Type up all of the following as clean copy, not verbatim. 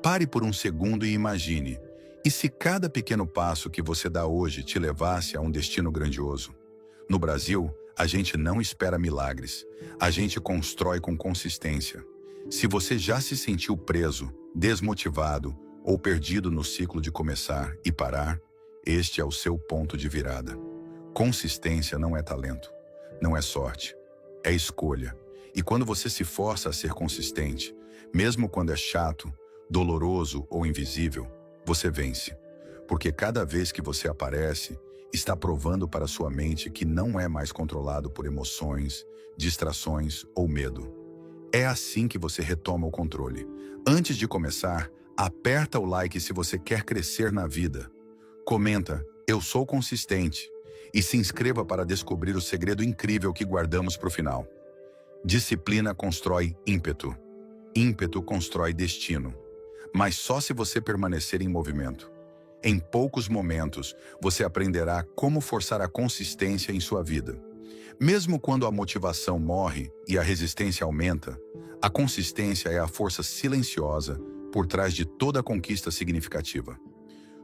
Pare por um segundo e imagine: e se cada pequeno passo que você dá hoje te levasse a um destino grandioso? No Brasil, a gente não espera milagres, a gente constrói com consistência. Se você já se sentiu preso, desmotivado ou perdido no ciclo de começar e parar, este é o seu ponto de virada. Consistência não é talento, não é sorte, é escolha. E quando você se força a ser consistente, mesmo quando é chato, doloroso ou invisível, você vence. Porque cada vez que você aparece, está provando para sua mente que não é mais controlado por emoções, distrações ou medo. É assim que você retoma o controle. Antes de começar, aperta o like se você quer crescer na vida. Comenta: "Eu sou consistente", e se inscreva para descobrir o segredo incrível que guardamos para o final. Disciplina constrói ímpeto. Ímpeto constrói destino. Mas só se você permanecer em movimento. Em poucos momentos, você aprenderá como forçar a consistência em sua vida. Mesmo quando a motivação morre e a resistência aumenta, a consistência é a força silenciosa por trás de toda conquista significativa.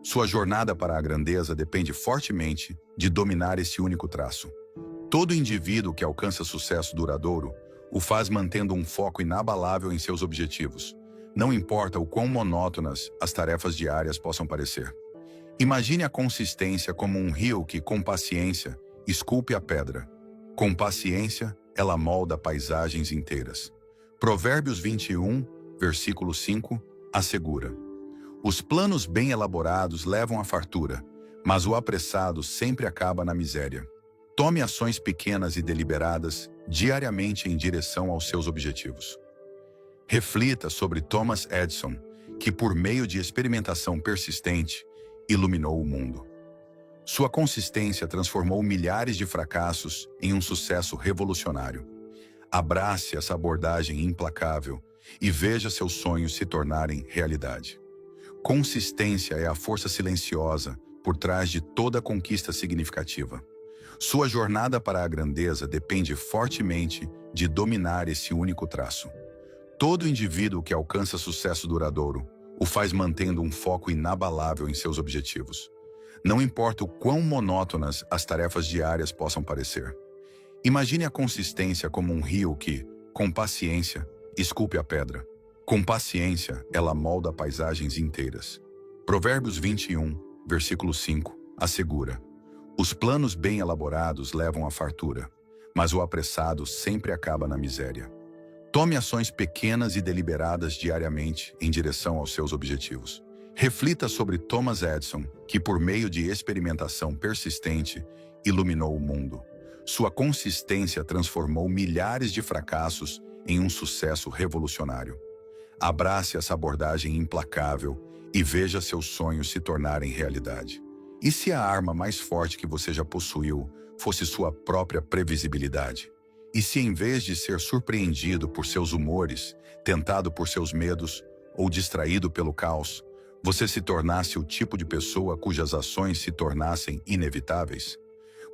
Sua jornada para a grandeza depende fortemente de dominar esse único traço. Todo indivíduo que alcança sucesso duradouro o faz mantendo um foco inabalável em seus objetivos. Não importa o quão monótonas as tarefas diárias possam parecer. Imagine a consistência como um rio que, com paciência, esculpe a pedra. Com paciência, ela molda paisagens inteiras. Provérbios 21, versículo 5, assegura: "Os planos bem elaborados levam à fartura, mas o apressado sempre acaba na miséria." Tome ações pequenas e deliberadas diariamente em direção aos seus objetivos. Reflita sobre Thomas Edison, que por meio de experimentação persistente, iluminou o mundo. Sua consistência transformou milhares de fracassos em um sucesso revolucionário. Abrace essa abordagem implacável e veja seus sonhos se tornarem realidade. Consistência é a força silenciosa por trás de toda conquista significativa. Sua jornada para a grandeza depende fortemente de dominar esse único traço. Todo indivíduo que alcança sucesso duradouro o faz mantendo um foco inabalável em seus objetivos. Não importa o quão monótonas as tarefas diárias possam parecer. Imagine a consistência como um rio que, com paciência, esculpe a pedra. Com paciência, ela molda paisagens inteiras. Provérbios 21, versículo 5, assegura: "Os planos bem elaborados levam à fartura, mas o apressado sempre acaba na miséria." Tome ações pequenas e deliberadas diariamente em direção aos seus objetivos. Reflita sobre Thomas Edison, que por meio de experimentação persistente, iluminou o mundo. Sua consistência transformou milhares de fracassos em um sucesso revolucionário. Abrace essa abordagem implacável e veja seus sonhos se tornarem realidade. E se a arma mais forte que você já possuiu fosse sua própria previsibilidade? E se em vez de ser surpreendido por seus humores, tentado por seus medos ou distraído pelo caos, você se tornasse o tipo de pessoa cujas ações se tornassem inevitáveis?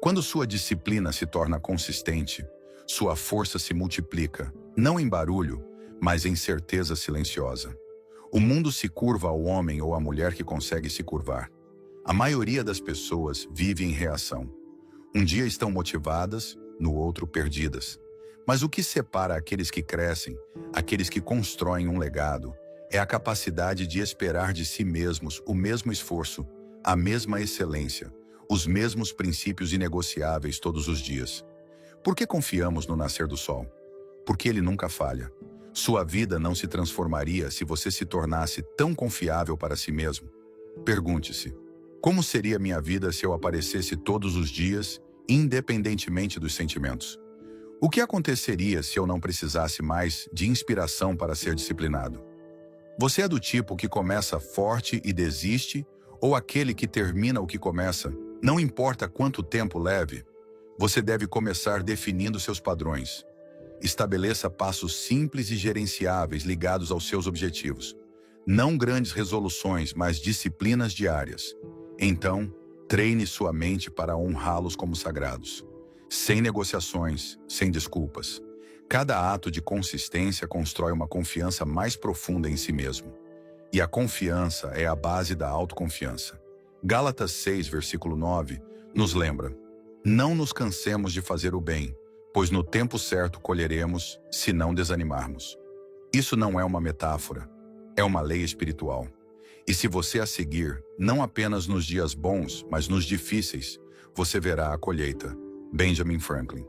Quando sua disciplina se torna consistente, sua força se multiplica, não em barulho, mas em certeza silenciosa. O mundo se curva ao homem ou à mulher que consegue se curvar. A maioria das pessoas vive em reação. Um dia estão motivadas, no outro perdidas. Mas o que separa aqueles que crescem, aqueles que constroem um legado, é a capacidade de esperar de si mesmos o mesmo esforço, a mesma excelência, os mesmos princípios inegociáveis todos os dias. Por que confiamos no nascer do sol? Porque ele nunca falha. Sua vida não se transformaria se você se tornasse tão confiável para si mesmo. Pergunte-se: como seria minha vida se eu aparecesse todos os dias, independentemente dos sentimentos? O que aconteceria se eu não precisasse mais de inspiração para ser disciplinado? Você é do tipo que começa forte e desiste, ou aquele que termina o que começa, não importa quanto tempo leve? Você deve começar definindo seus padrões. Estabeleça passos simples e gerenciáveis ligados aos seus objetivos. Não grandes resoluções, mas disciplinas diárias. Então, treine sua mente para honrá-los como sagrados. Sem negociações, sem desculpas. Cada ato de consistência constrói uma confiança mais profunda em si mesmo. E a confiança é a base da autoconfiança. Gálatas 6, versículo 9, nos lembra: não nos cansemos de fazer o bem, pois no tempo certo colheremos, se não desanimarmos. Isso não é uma metáfora, é uma lei espiritual. E se você a seguir, não apenas nos dias bons, mas nos difíceis, você verá a colheita. Benjamin Franklin.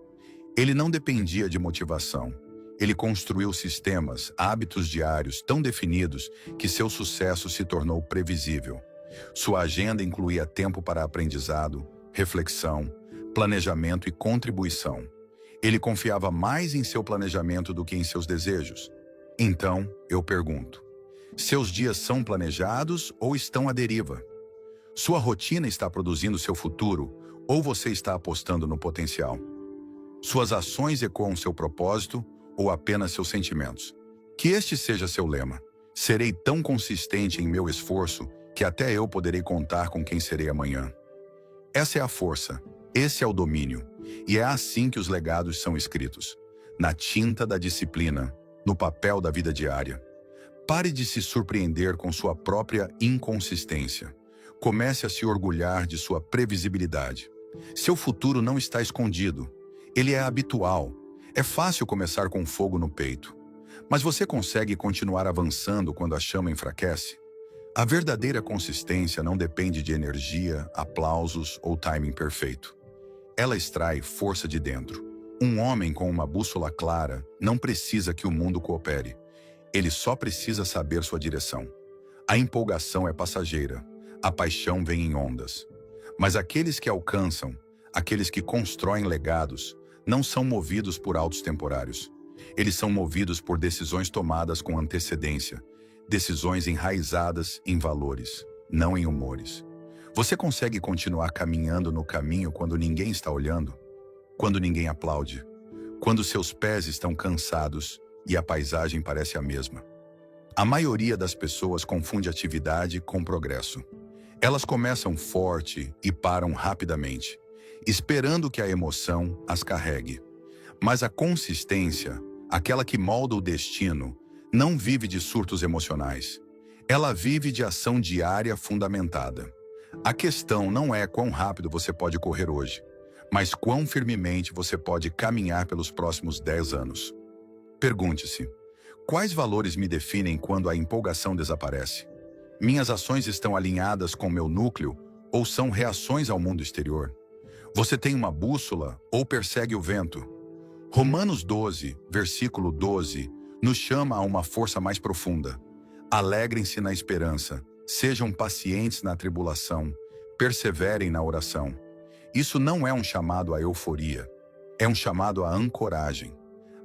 Ele não dependia de motivação. Ele construiu sistemas, hábitos diários tão definidos que seu sucesso se tornou previsível. Sua agenda incluía tempo para aprendizado, reflexão, planejamento e contribuição. Ele confiava mais em seu planejamento do que em seus desejos. Então, eu pergunto: seus dias são planejados ou estão à deriva? Sua rotina está produzindo seu futuro ou você está apostando no potencial? Suas ações ecoam seu propósito ou apenas seus sentimentos? Que este seja seu lema. Serei tão consistente em meu esforço que até eu poderei contar com quem serei amanhã. Essa é a força, esse é o domínio, e é assim que os legados são escritos, na tinta da disciplina, no papel da vida diária. Pare de se surpreender com sua própria inconsistência. Comece a se orgulhar de sua previsibilidade. Seu futuro não está escondido. Ele é habitual. É fácil começar com fogo no peito. Mas você consegue continuar avançando quando a chama enfraquece? A verdadeira consistência não depende de energia, aplausos ou timing perfeito. Ela extrai força de dentro. Um homem com uma bússola clara não precisa que o mundo coopere. Ele só precisa saber sua direção. A empolgação é passageira. A paixão vem em ondas. Mas aqueles que alcançam, aqueles que constroem legados, não são movidos por altos temporários. Eles são movidos por decisões tomadas com antecedência, decisões enraizadas em valores, não em humores. Você consegue continuar caminhando no caminho quando ninguém está olhando? Quando ninguém aplaude? Quando seus pés estão cansados e a paisagem parece a mesma? A maioria das pessoas confunde atividade com progresso. Elas começam forte e param rapidamente, esperando que a emoção as carregue. Mas a consistência, aquela que molda o destino, não vive de surtos emocionais. Ela vive de ação diária fundamentada. A questão não é quão rápido você pode correr hoje, mas quão firmemente você pode caminhar pelos próximos 10 anos. Pergunte-se: quais valores me definem quando a empolgação desaparece? Minhas ações estão alinhadas com meu núcleo ou são reações ao mundo exterior? Você tem uma bússola ou persegue o vento? Romanos 12, versículo 12, nos chama a uma força mais profunda. Alegrem-se na esperança, sejam pacientes na tribulação, perseverem na oração. Isso não é um chamado à euforia, é um chamado à ancoragem.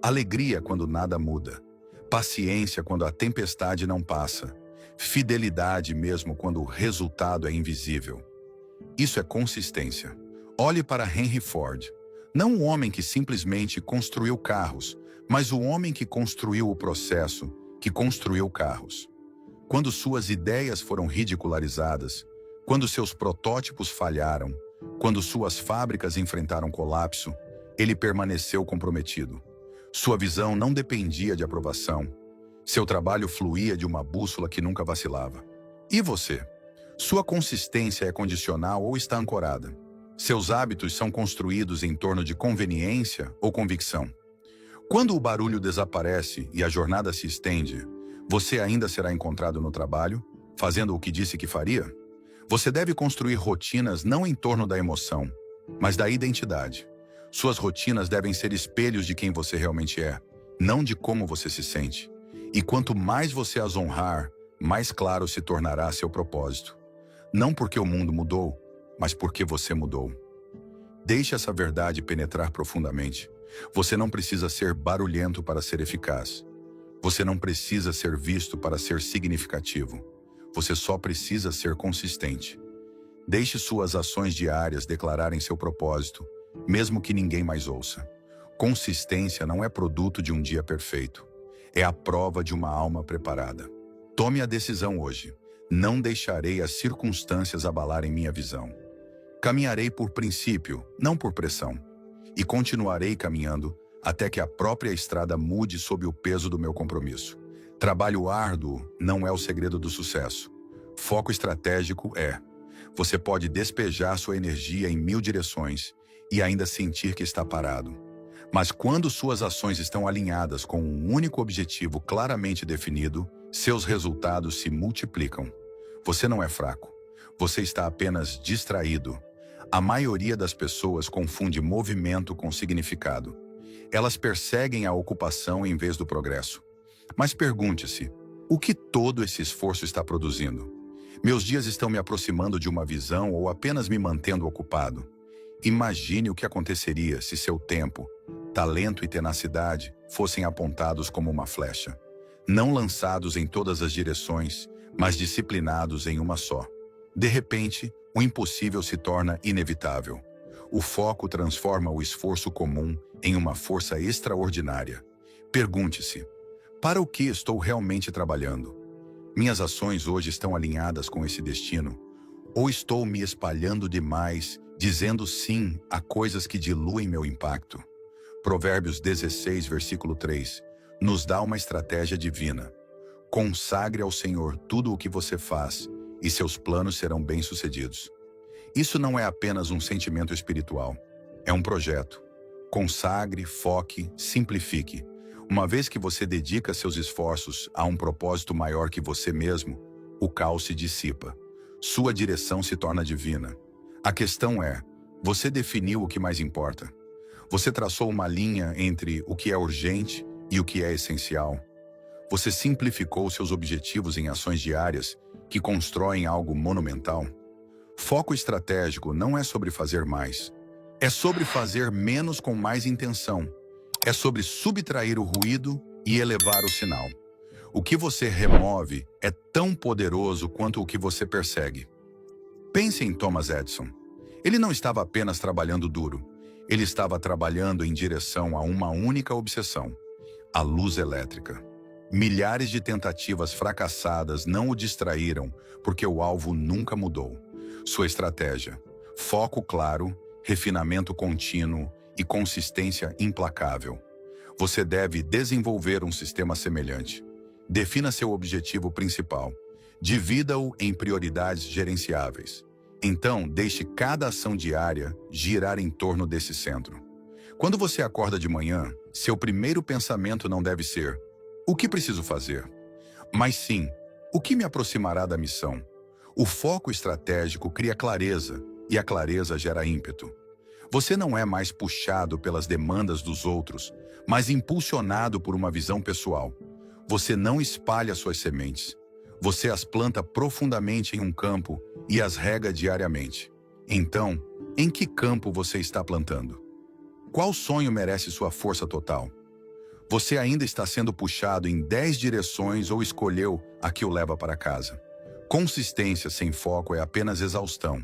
Alegria quando nada muda, paciência quando a tempestade não passa, fidelidade mesmo quando o resultado é invisível. Isso é consistência. Olhe para Henry Ford. Não o homem que simplesmente construiu carros, mas o homem que construiu o processo, que construiu carros. Quando suas ideias foram ridicularizadas, quando seus protótipos falharam, quando suas fábricas enfrentaram colapso, ele permaneceu comprometido. Sua visão não dependia de aprovação. Seu trabalho fluía de uma bússola que nunca vacilava. E você? Sua consistência é condicional ou está ancorada? Seus hábitos são construídos em torno de conveniência ou convicção? Quando o barulho desaparece e a jornada se estende, você ainda será encontrado no trabalho, fazendo o que disse que faria? Você deve construir rotinas não em torno da emoção, mas da identidade. Suas rotinas devem ser espelhos de quem você realmente é, não de como você se sente. E quanto mais você as honrar, mais claro se tornará seu propósito. Não porque o mundo mudou, mas porque você mudou. Deixe essa verdade penetrar profundamente. Você não precisa ser barulhento para ser eficaz. Você não precisa ser visto para ser significativo. Você só precisa ser consistente. Deixe suas ações diárias declararem seu propósito, mesmo que ninguém mais ouça. Consistência não é produto de um dia perfeito. É a prova de uma alma preparada. Tome a decisão hoje. Não deixarei as circunstâncias abalarem minha visão. Caminharei por princípio, não por pressão. E continuarei caminhando até que a própria estrada mude sob o peso do meu compromisso. Trabalho árduo não é o segredo do sucesso. Foco estratégico é. Você pode despejar sua energia em 1000 direções e ainda sentir que está parado. Mas quando suas ações estão alinhadas com um único objetivo claramente definido, seus resultados se multiplicam. Você não é fraco. Você está apenas distraído. A maioria das pessoas confunde movimento com significado. Elas perseguem a ocupação em vez do progresso. Mas pergunte-se, o que todo esse esforço está produzindo? Meus dias estão me aproximando de uma visão ou apenas me mantendo ocupado? Imagine o que aconteceria se seu tempo, talento e tenacidade fossem apontados como uma flecha. Não lançados em todas as direções, mas disciplinados em uma só. De repente, o impossível se torna inevitável. O foco transforma o esforço comum em uma força extraordinária. Pergunte-se, para o que estou realmente trabalhando? Minhas ações hoje estão alinhadas com esse destino? Ou estou me espalhando demais, dizendo sim a coisas que diluem meu impacto? Provérbios 16, versículo 3, nos dá uma estratégia divina. Consagre ao Senhor tudo o que você faz, e seus planos serão bem-sucedidos. Isso não é apenas um sentimento espiritual, é um projeto. Consagre, foque, simplifique. Uma vez que você dedica seus esforços a um propósito maior que você mesmo, o caos se dissipa. Sua direção se torna divina. A questão é, você definiu o que mais importa? Você traçou uma linha entre o que é urgente e o que é essencial? Você simplificou seus objetivos em ações diárias que constroem algo monumental? Foco estratégico não é sobre fazer mais. É sobre fazer menos com mais intenção. É sobre subtrair o ruído e elevar o sinal. O que você remove é tão poderoso quanto o que você persegue. Pense em Thomas Edison. Ele não estava apenas trabalhando duro. Ele estava trabalhando em direção a uma única obsessão: a luz elétrica. Milhares de tentativas fracassadas não o distraíram porque o alvo nunca mudou. Sua estratégia: foco claro, refinamento contínuo e consistência implacável. Você deve desenvolver um sistema semelhante. Defina seu objetivo principal. Divida-o em prioridades gerenciáveis. Então, deixe cada ação diária girar em torno desse centro. Quando você acorda de manhã, seu primeiro pensamento não deve ser: o que preciso fazer? Mas sim, o que me aproximará da missão? O foco estratégico cria clareza, e a clareza gera ímpeto. Você não é mais puxado pelas demandas dos outros, mas impulsionado por uma visão pessoal. Você não espalha suas sementes. Você as planta profundamente em um campo e as rega diariamente. Então, em que campo você está plantando? Qual sonho merece sua força total? Você ainda está sendo puxado em 10 direções ou escolheu a que o leva para casa? Consistência sem foco é apenas exaustão.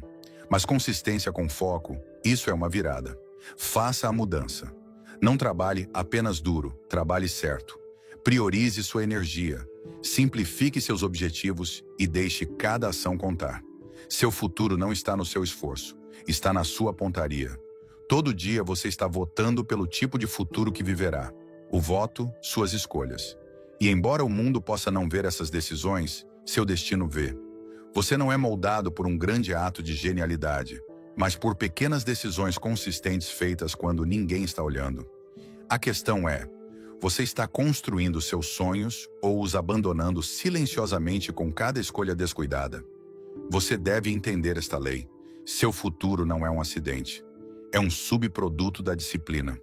Mas consistência com foco, isso é uma virada. Faça a mudança. Não trabalhe apenas duro, trabalhe certo. Priorize sua energia. Simplifique seus objetivos e deixe cada ação contar. Seu futuro não está no seu esforço, está na sua pontaria. Todo dia você está votando pelo tipo de futuro que viverá. O voto, suas escolhas. E embora o mundo possa não ver essas decisões, seu destino vê. Você não é moldado por um grande ato de genialidade, mas por pequenas decisões consistentes feitas quando ninguém está olhando. A questão é, você está construindo seus sonhos ou os abandonando silenciosamente com cada escolha descuidada? Você deve entender esta lei. Seu futuro não é um acidente. É um subproduto da disciplina.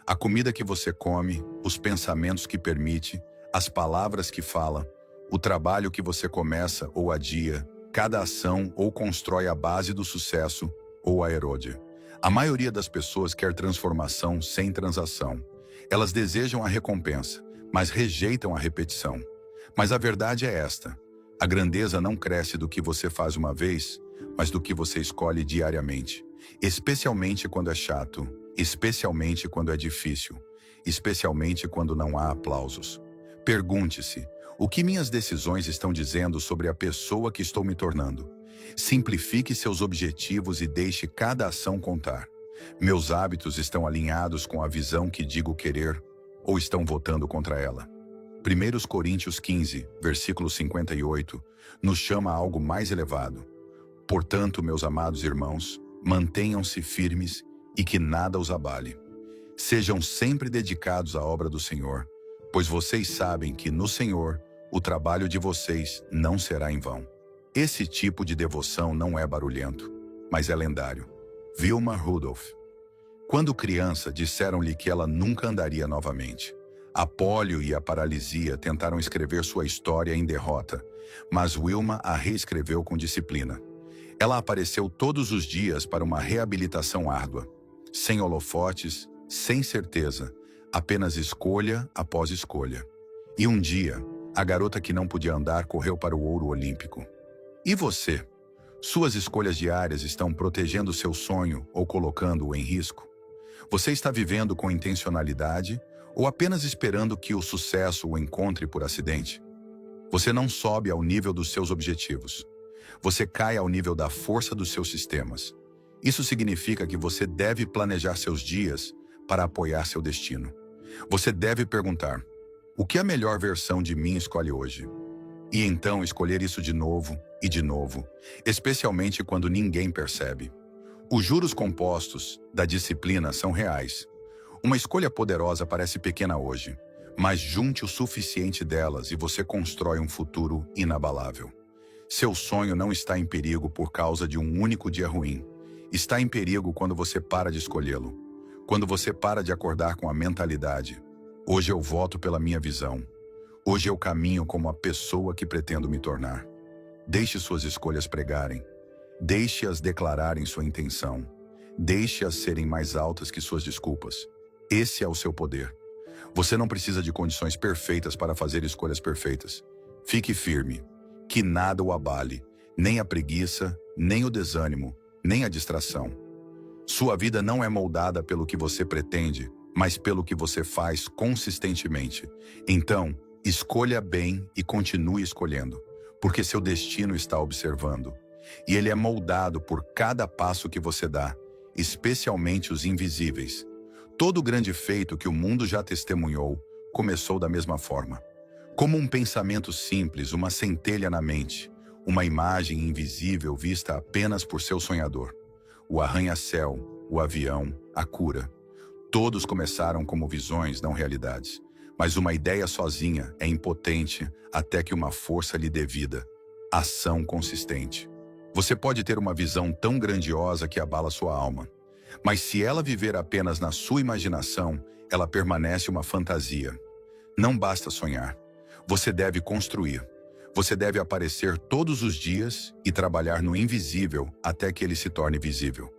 A comida que você come, os pensamentos que permite, as palavras que fala, o trabalho que você começa ou adia, cada ação ou constrói a base do sucesso ou a erode. A maioria das pessoas quer transformação sem transação. Elas desejam a recompensa, mas rejeitam a repetição. Mas a verdade é esta: a grandeza não cresce do que você faz uma vez, mas do que você escolhe diariamente. Especialmente quando é chato, especialmente quando é difícil, especialmente quando não há aplausos. Pergunte-se: o que minhas decisões estão dizendo sobre a pessoa que estou me tornando? Simplifique seus objetivos e deixe cada ação contar. Meus hábitos estão alinhados com a visão que digo querer ou estão votando contra ela? 1 Coríntios 15, versículo 58, nos chama a algo mais elevado. Portanto, meus amados irmãos, mantenham-se firmes e que nada os abale. Sejam sempre dedicados à obra do Senhor, pois vocês sabem que no Senhor o trabalho de vocês não será em vão. Esse tipo de devoção não é barulhento, mas é lendário. Wilma Rudolph. Quando criança, disseram-lhe que ela nunca andaria novamente. A pólio e a paralisia tentaram escrever sua história em derrota, mas Wilma a reescreveu com disciplina. Ela apareceu todos os dias para uma reabilitação árdua, sem holofotes, sem certeza, apenas escolha após escolha. E um dia, a garota que não podia andar correu para o ouro olímpico. E você? Suas escolhas diárias estão protegendo seu sonho ou colocando-o em risco? Você está vivendo com intencionalidade ou apenas esperando que o sucesso o encontre por acidente? Você não sobe ao nível dos seus objetivos. Você cai ao nível da força dos seus sistemas. Isso significa que você deve planejar seus dias para apoiar seu destino. Você deve perguntar: o que a melhor versão de mim escolhe hoje? E então escolher isso de novo e de novo, especialmente quando ninguém percebe. Os juros compostos da disciplina são reais. Uma escolha poderosa parece pequena hoje, mas junte o suficiente delas e você constrói um futuro inabalável. Seu sonho não está em perigo por causa de um único dia ruim. Está em perigo quando você para de escolhê-lo. Quando você para de acordar com a mentalidade: hoje eu voto pela minha visão. Hoje eu caminho como a pessoa que pretendo me tornar. Deixe suas escolhas pregarem. Deixe-as declararem sua intenção. Deixe-as serem mais altas que suas desculpas. Esse é o seu poder. Você não precisa de condições perfeitas para fazer escolhas perfeitas. Fique firme. Que nada o abale, nem a preguiça, nem o desânimo, nem a distração. Sua vida não é moldada pelo que você pretende, mas pelo que você faz consistentemente. Então, escolha bem e continue escolhendo, porque seu destino está observando. E ele é moldado por cada passo que você dá, especialmente os invisíveis. Todo grande feito que o mundo já testemunhou começou da mesma forma. Como um pensamento simples, uma centelha na mente, uma imagem invisível vista apenas por seu sonhador. O arranha-céu, o avião, a cura. Todos começaram como visões, não realidades. Mas uma ideia sozinha é impotente até que uma força lhe dê vida. Ação consistente. Você pode ter uma visão tão grandiosa que abala sua alma. Mas se ela viver apenas na sua imaginação, ela permanece uma fantasia. Não basta sonhar. Você deve construir. Você deve aparecer todos os dias e trabalhar no invisível até que ele se torne visível.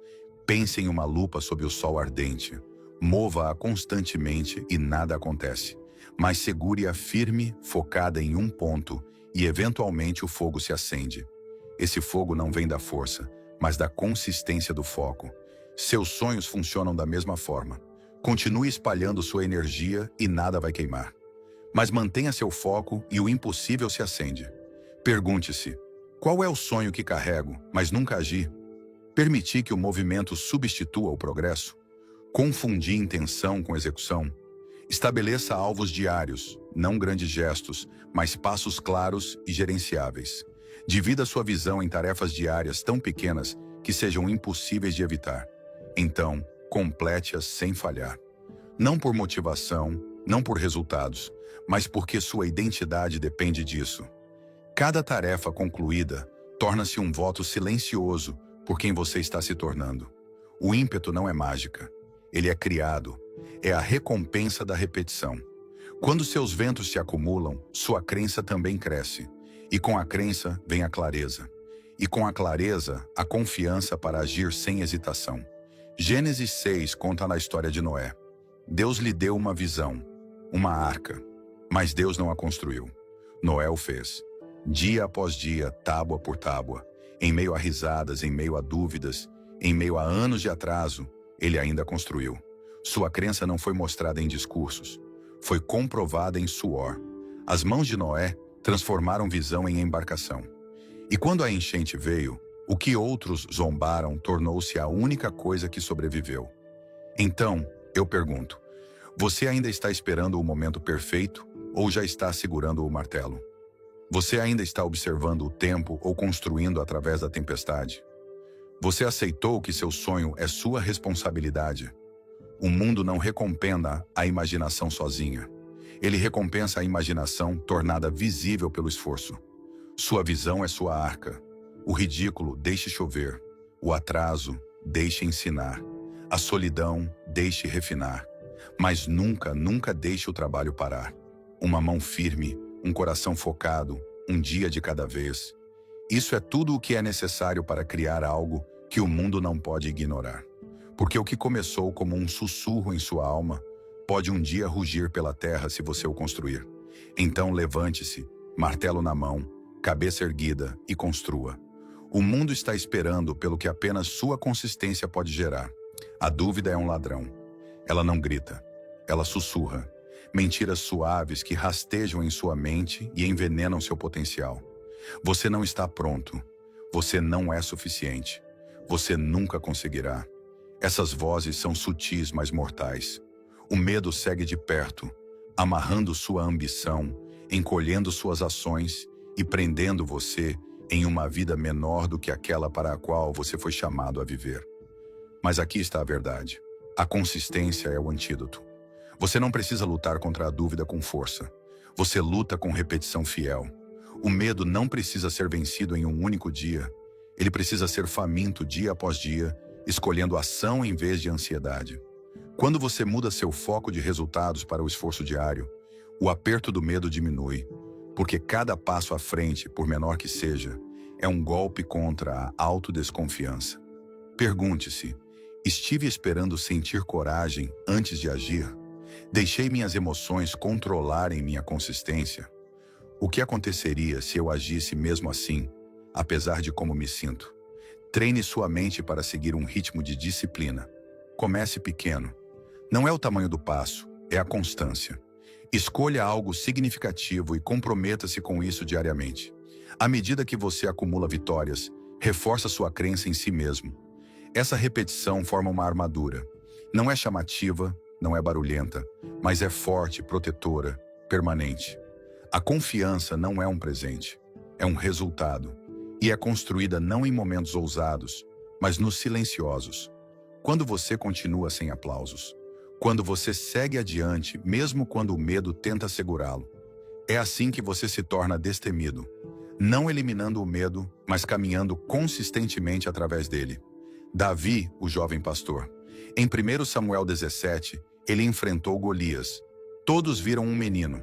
Pense em uma lupa sob o sol ardente. Mova-a constantemente e nada acontece. Mas segure-a firme, focada em um ponto, e eventualmente o fogo se acende. Esse fogo não vem da força, mas da consistência do foco. Seus sonhos funcionam da mesma forma. Continue espalhando sua energia e nada vai queimar. Mas mantenha seu foco e o impossível se acende. Pergunte-se: qual é o sonho que carrego, mas nunca agi? Permitir que o movimento substitua o progresso? Confundir intenção com execução? Estabeleça alvos diários, não grandes gestos, mas passos claros e gerenciáveis. Divida sua visão em tarefas diárias tão pequenas que sejam impossíveis de evitar. Então, complete-as sem falhar. Não por motivação, não por resultados, mas porque sua identidade depende disso. Cada tarefa concluída torna-se um voto silencioso por quem você está se tornando. O ímpeto não é mágica. Ele é criado. É a recompensa da repetição. Quando seus ventos se acumulam, sua crença também cresce. E com a crença vem a clareza. E com a clareza, a confiança para agir sem hesitação. Gênesis 6 conta na história de Noé. Deus lhe deu uma visão, uma arca, mas Deus não a construiu. Noé o fez. Dia após dia, tábua por tábua, em meio a risadas, em meio a dúvidas, em meio a anos de atraso, ele ainda construiu. Sua crença não foi mostrada em discursos, foi comprovada em suor. As mãos de Noé transformaram visão em embarcação. E quando a enchente veio, o que outros zombaram tornou-se a única coisa que sobreviveu. Então, eu pergunto, você ainda está esperando o momento perfeito ou já está segurando o martelo? Você ainda está observando o tempo ou construindo através da tempestade? Você aceitou que seu sonho é sua responsabilidade? O mundo não recompensa a imaginação sozinha. Ele recompensa a imaginação tornada visível pelo esforço. Sua visão é sua arca. O ridículo, deixe chover. O atraso, deixe ensinar. A solidão, deixe refinar. Mas nunca, nunca deixe o trabalho parar. Uma mão firme, um coração focado, um dia de cada vez. Isso é tudo o que é necessário para criar algo que o mundo não pode ignorar. Porque o que começou como um sussurro em sua alma pode um dia rugir pela terra se você o construir. Então levante-se, martelo na mão, cabeça erguida e construa. O mundo está esperando pelo que apenas sua consistência pode gerar. A dúvida é um ladrão. Ela não grita, ela sussurra. Mentiras suaves que rastejam em sua mente e envenenam seu potencial. Você não está pronto. Você não é suficiente. Você nunca conseguirá. Essas vozes são sutis, mas mortais. O medo segue de perto, amarrando sua ambição, encolhendo suas ações e prendendo você em uma vida menor do que aquela para a qual você foi chamado a viver. Mas aqui está a verdade. A consistência é o antídoto. Você não precisa lutar contra a dúvida com força. Você luta com repetição fiel. O medo não precisa ser vencido em um único dia. Ele precisa ser faminto dia após dia, escolhendo ação em vez de ansiedade. Quando você muda seu foco de resultados para o esforço diário, o aperto do medo diminui, porque cada passo à frente, por menor que seja, é um golpe contra a autodesconfiança. Pergunte-se: estive esperando sentir coragem antes de agir? Deixei minhas emoções controlarem minha consistência? O que aconteceria se eu agisse mesmo assim, apesar de como me sinto? Treine sua mente para seguir um ritmo de disciplina. Comece pequeno. Não é o tamanho do passo, é a constância. Escolha algo significativo e comprometa-se com isso diariamente. À medida que você acumula vitórias, reforça sua crença em si mesmo. Essa repetição forma uma armadura. Não é chamativa, não é barulhenta, mas é forte, protetora, permanente. A confiança não é um presente, é um resultado. E é construída não em momentos ousados, mas nos silenciosos. Quando você continua sem aplausos. Quando você segue adiante, mesmo quando o medo tenta segurá-lo. É assim que você se torna destemido. Não eliminando o medo, mas caminhando consistentemente através dele. Davi, o jovem pastor. Em 1 Samuel 17, ele enfrentou Golias. Todos viram um menino,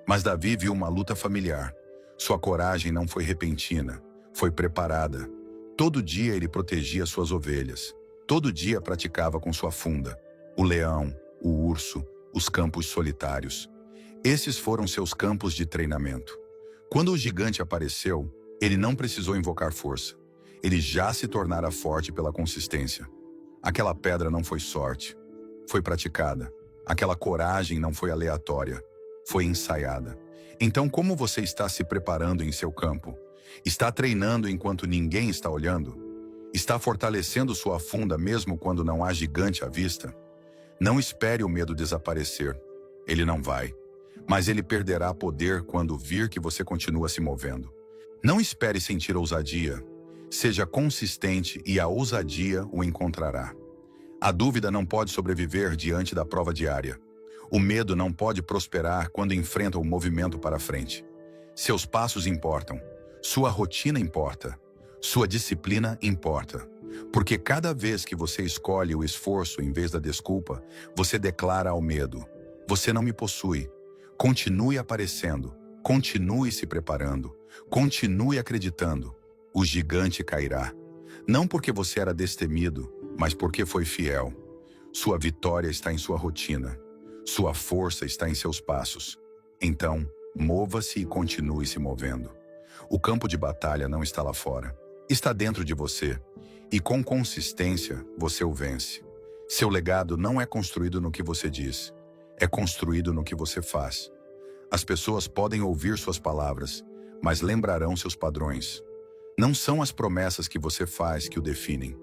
mas Davi viu uma luta familiar. Sua coragem não foi repentina, foi preparada. Todo dia ele protegia suas ovelhas. Todo dia praticava com sua funda. O leão, o urso, os campos solitários. Esses foram seus campos de treinamento. Quando o gigante apareceu, ele não precisou invocar força. Ele já se tornara forte pela consistência. Aquela pedra não foi sorte, foi praticada. Aquela coragem não foi aleatória, foi ensaiada. Então, como você está se preparando em seu campo? Está treinando enquanto ninguém está olhando? Está fortalecendo sua funda mesmo quando não há gigante à vista? Não espere o medo desaparecer. Ele não vai. Mas ele perderá poder quando vir que você continua se movendo. Não espere sentir ousadia. Seja consistente e a ousadia o encontrará. A dúvida não pode sobreviver diante da prova diária. O medo não pode prosperar quando enfrenta o movimento para frente. Seus passos importam. Sua rotina importa. Sua disciplina importa. Porque cada vez que você escolhe o esforço em vez da desculpa, você declara ao medo: você não me possui. Continue aparecendo. Continue se preparando. Continue acreditando. O gigante cairá. Não porque você era destemido, mas porque foi fiel. Sua vitória está em sua rotina. Sua força está em seus passos. Então, mova-se e continue se movendo. O campo de batalha não está lá fora. Está dentro de você. E com consistência, você o vence. Seu legado não é construído no que você diz. É construído no que você faz. As pessoas podem ouvir suas palavras, mas lembrarão seus padrões. Não são as promessas que você faz que o definem.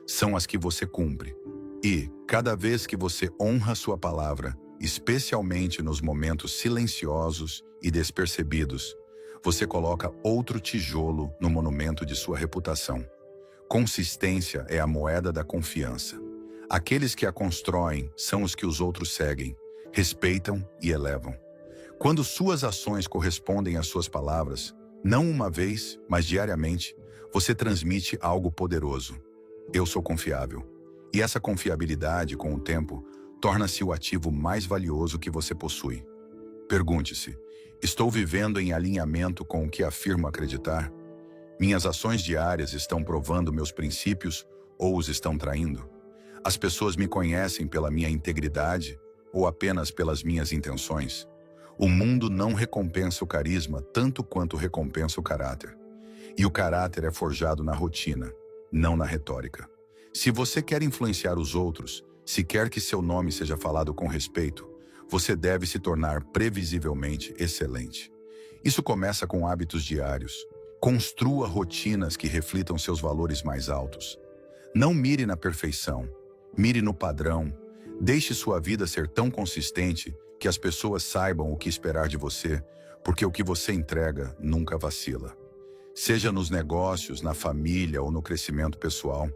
São as que você cumpre. E, cada vez que você honra sua palavra, especialmente nos momentos silenciosos e despercebidos, você coloca outro tijolo no monumento de sua reputação. Consistência é a moeda da confiança. Aqueles que a constroem são os que os outros seguem, respeitam e elevam. Quando suas ações correspondem às suas palavras, não uma vez, mas diariamente, você transmite algo poderoso. Eu sou confiável. E essa confiabilidade, com o tempo, torna-se o ativo mais valioso que você possui. Pergunte-se: estou vivendo em alinhamento com o que afirmo acreditar? Minhas ações diárias estão provando meus princípios ou os estão traindo? As pessoas me conhecem pela minha integridade ou apenas pelas minhas intenções? O mundo não recompensa o carisma tanto quanto recompensa o caráter. E o caráter é forjado na rotina, não na retórica. Se você quer influenciar os outros, se quer que seu nome seja falado com respeito, você deve se tornar previsivelmente excelente. Isso começa com hábitos diários. Construa rotinas que reflitam seus valores mais altos. Não mire na perfeição, mire no padrão. Deixe sua vida ser tão consistente que as pessoas saibam o que esperar de você, porque o que você entrega nunca vacila. Seja nos negócios, na família ou no crescimento pessoal,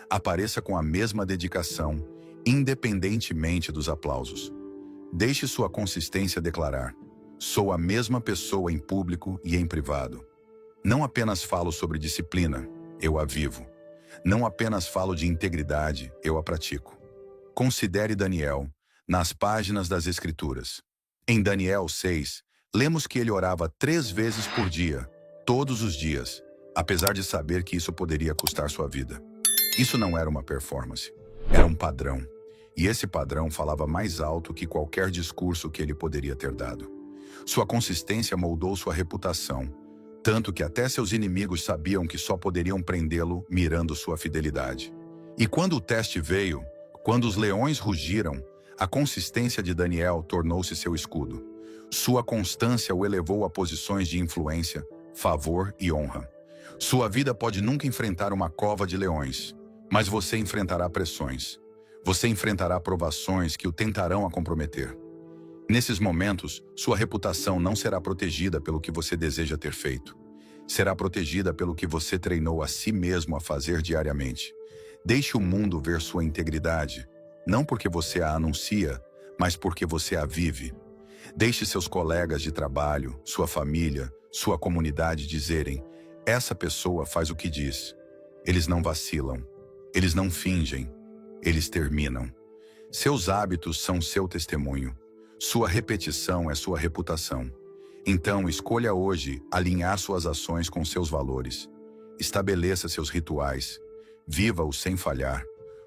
apareça com a mesma dedicação, independentemente dos aplausos. Deixe sua consistência declarar: sou a mesma pessoa em público e em privado. Não apenas falo sobre disciplina, eu a vivo. Não apenas falo de integridade, eu a pratico. Considere Daniel, nas páginas das Escrituras. Em Daniel 6, lemos que ele orava 3 vezes por dia, todos os dias, apesar de saber que isso poderia custar sua vida. Isso não era uma performance, era um padrão. E esse padrão falava mais alto que qualquer discurso que ele poderia ter dado. Sua consistência moldou sua reputação, tanto que até seus inimigos sabiam que só poderiam prendê-lo mirando sua fidelidade. E quando o teste veio, quando os leões rugiram, a consistência de Daniel tornou-se seu escudo. Sua constância o elevou a posições de influência, favor e honra. Sua vida pode nunca enfrentar uma cova de leões, mas você enfrentará pressões. Você enfrentará provações que o tentarão a comprometer. Nesses momentos, sua reputação não será protegida pelo que você deseja ter feito. Será protegida pelo que você treinou a si mesmo a fazer diariamente. Deixe o mundo ver sua integridade, não porque você a anuncia, mas porque você a vive. Deixe seus colegas de trabalho, sua família, sua comunidade dizerem: essa pessoa faz o que diz. Eles não vacilam. Eles não fingem. Eles terminam. Seus hábitos são seu testemunho. Sua repetição é sua reputação. Então, escolha hoje alinhar suas ações com seus valores. Estabeleça seus rituais. Viva-os sem falhar,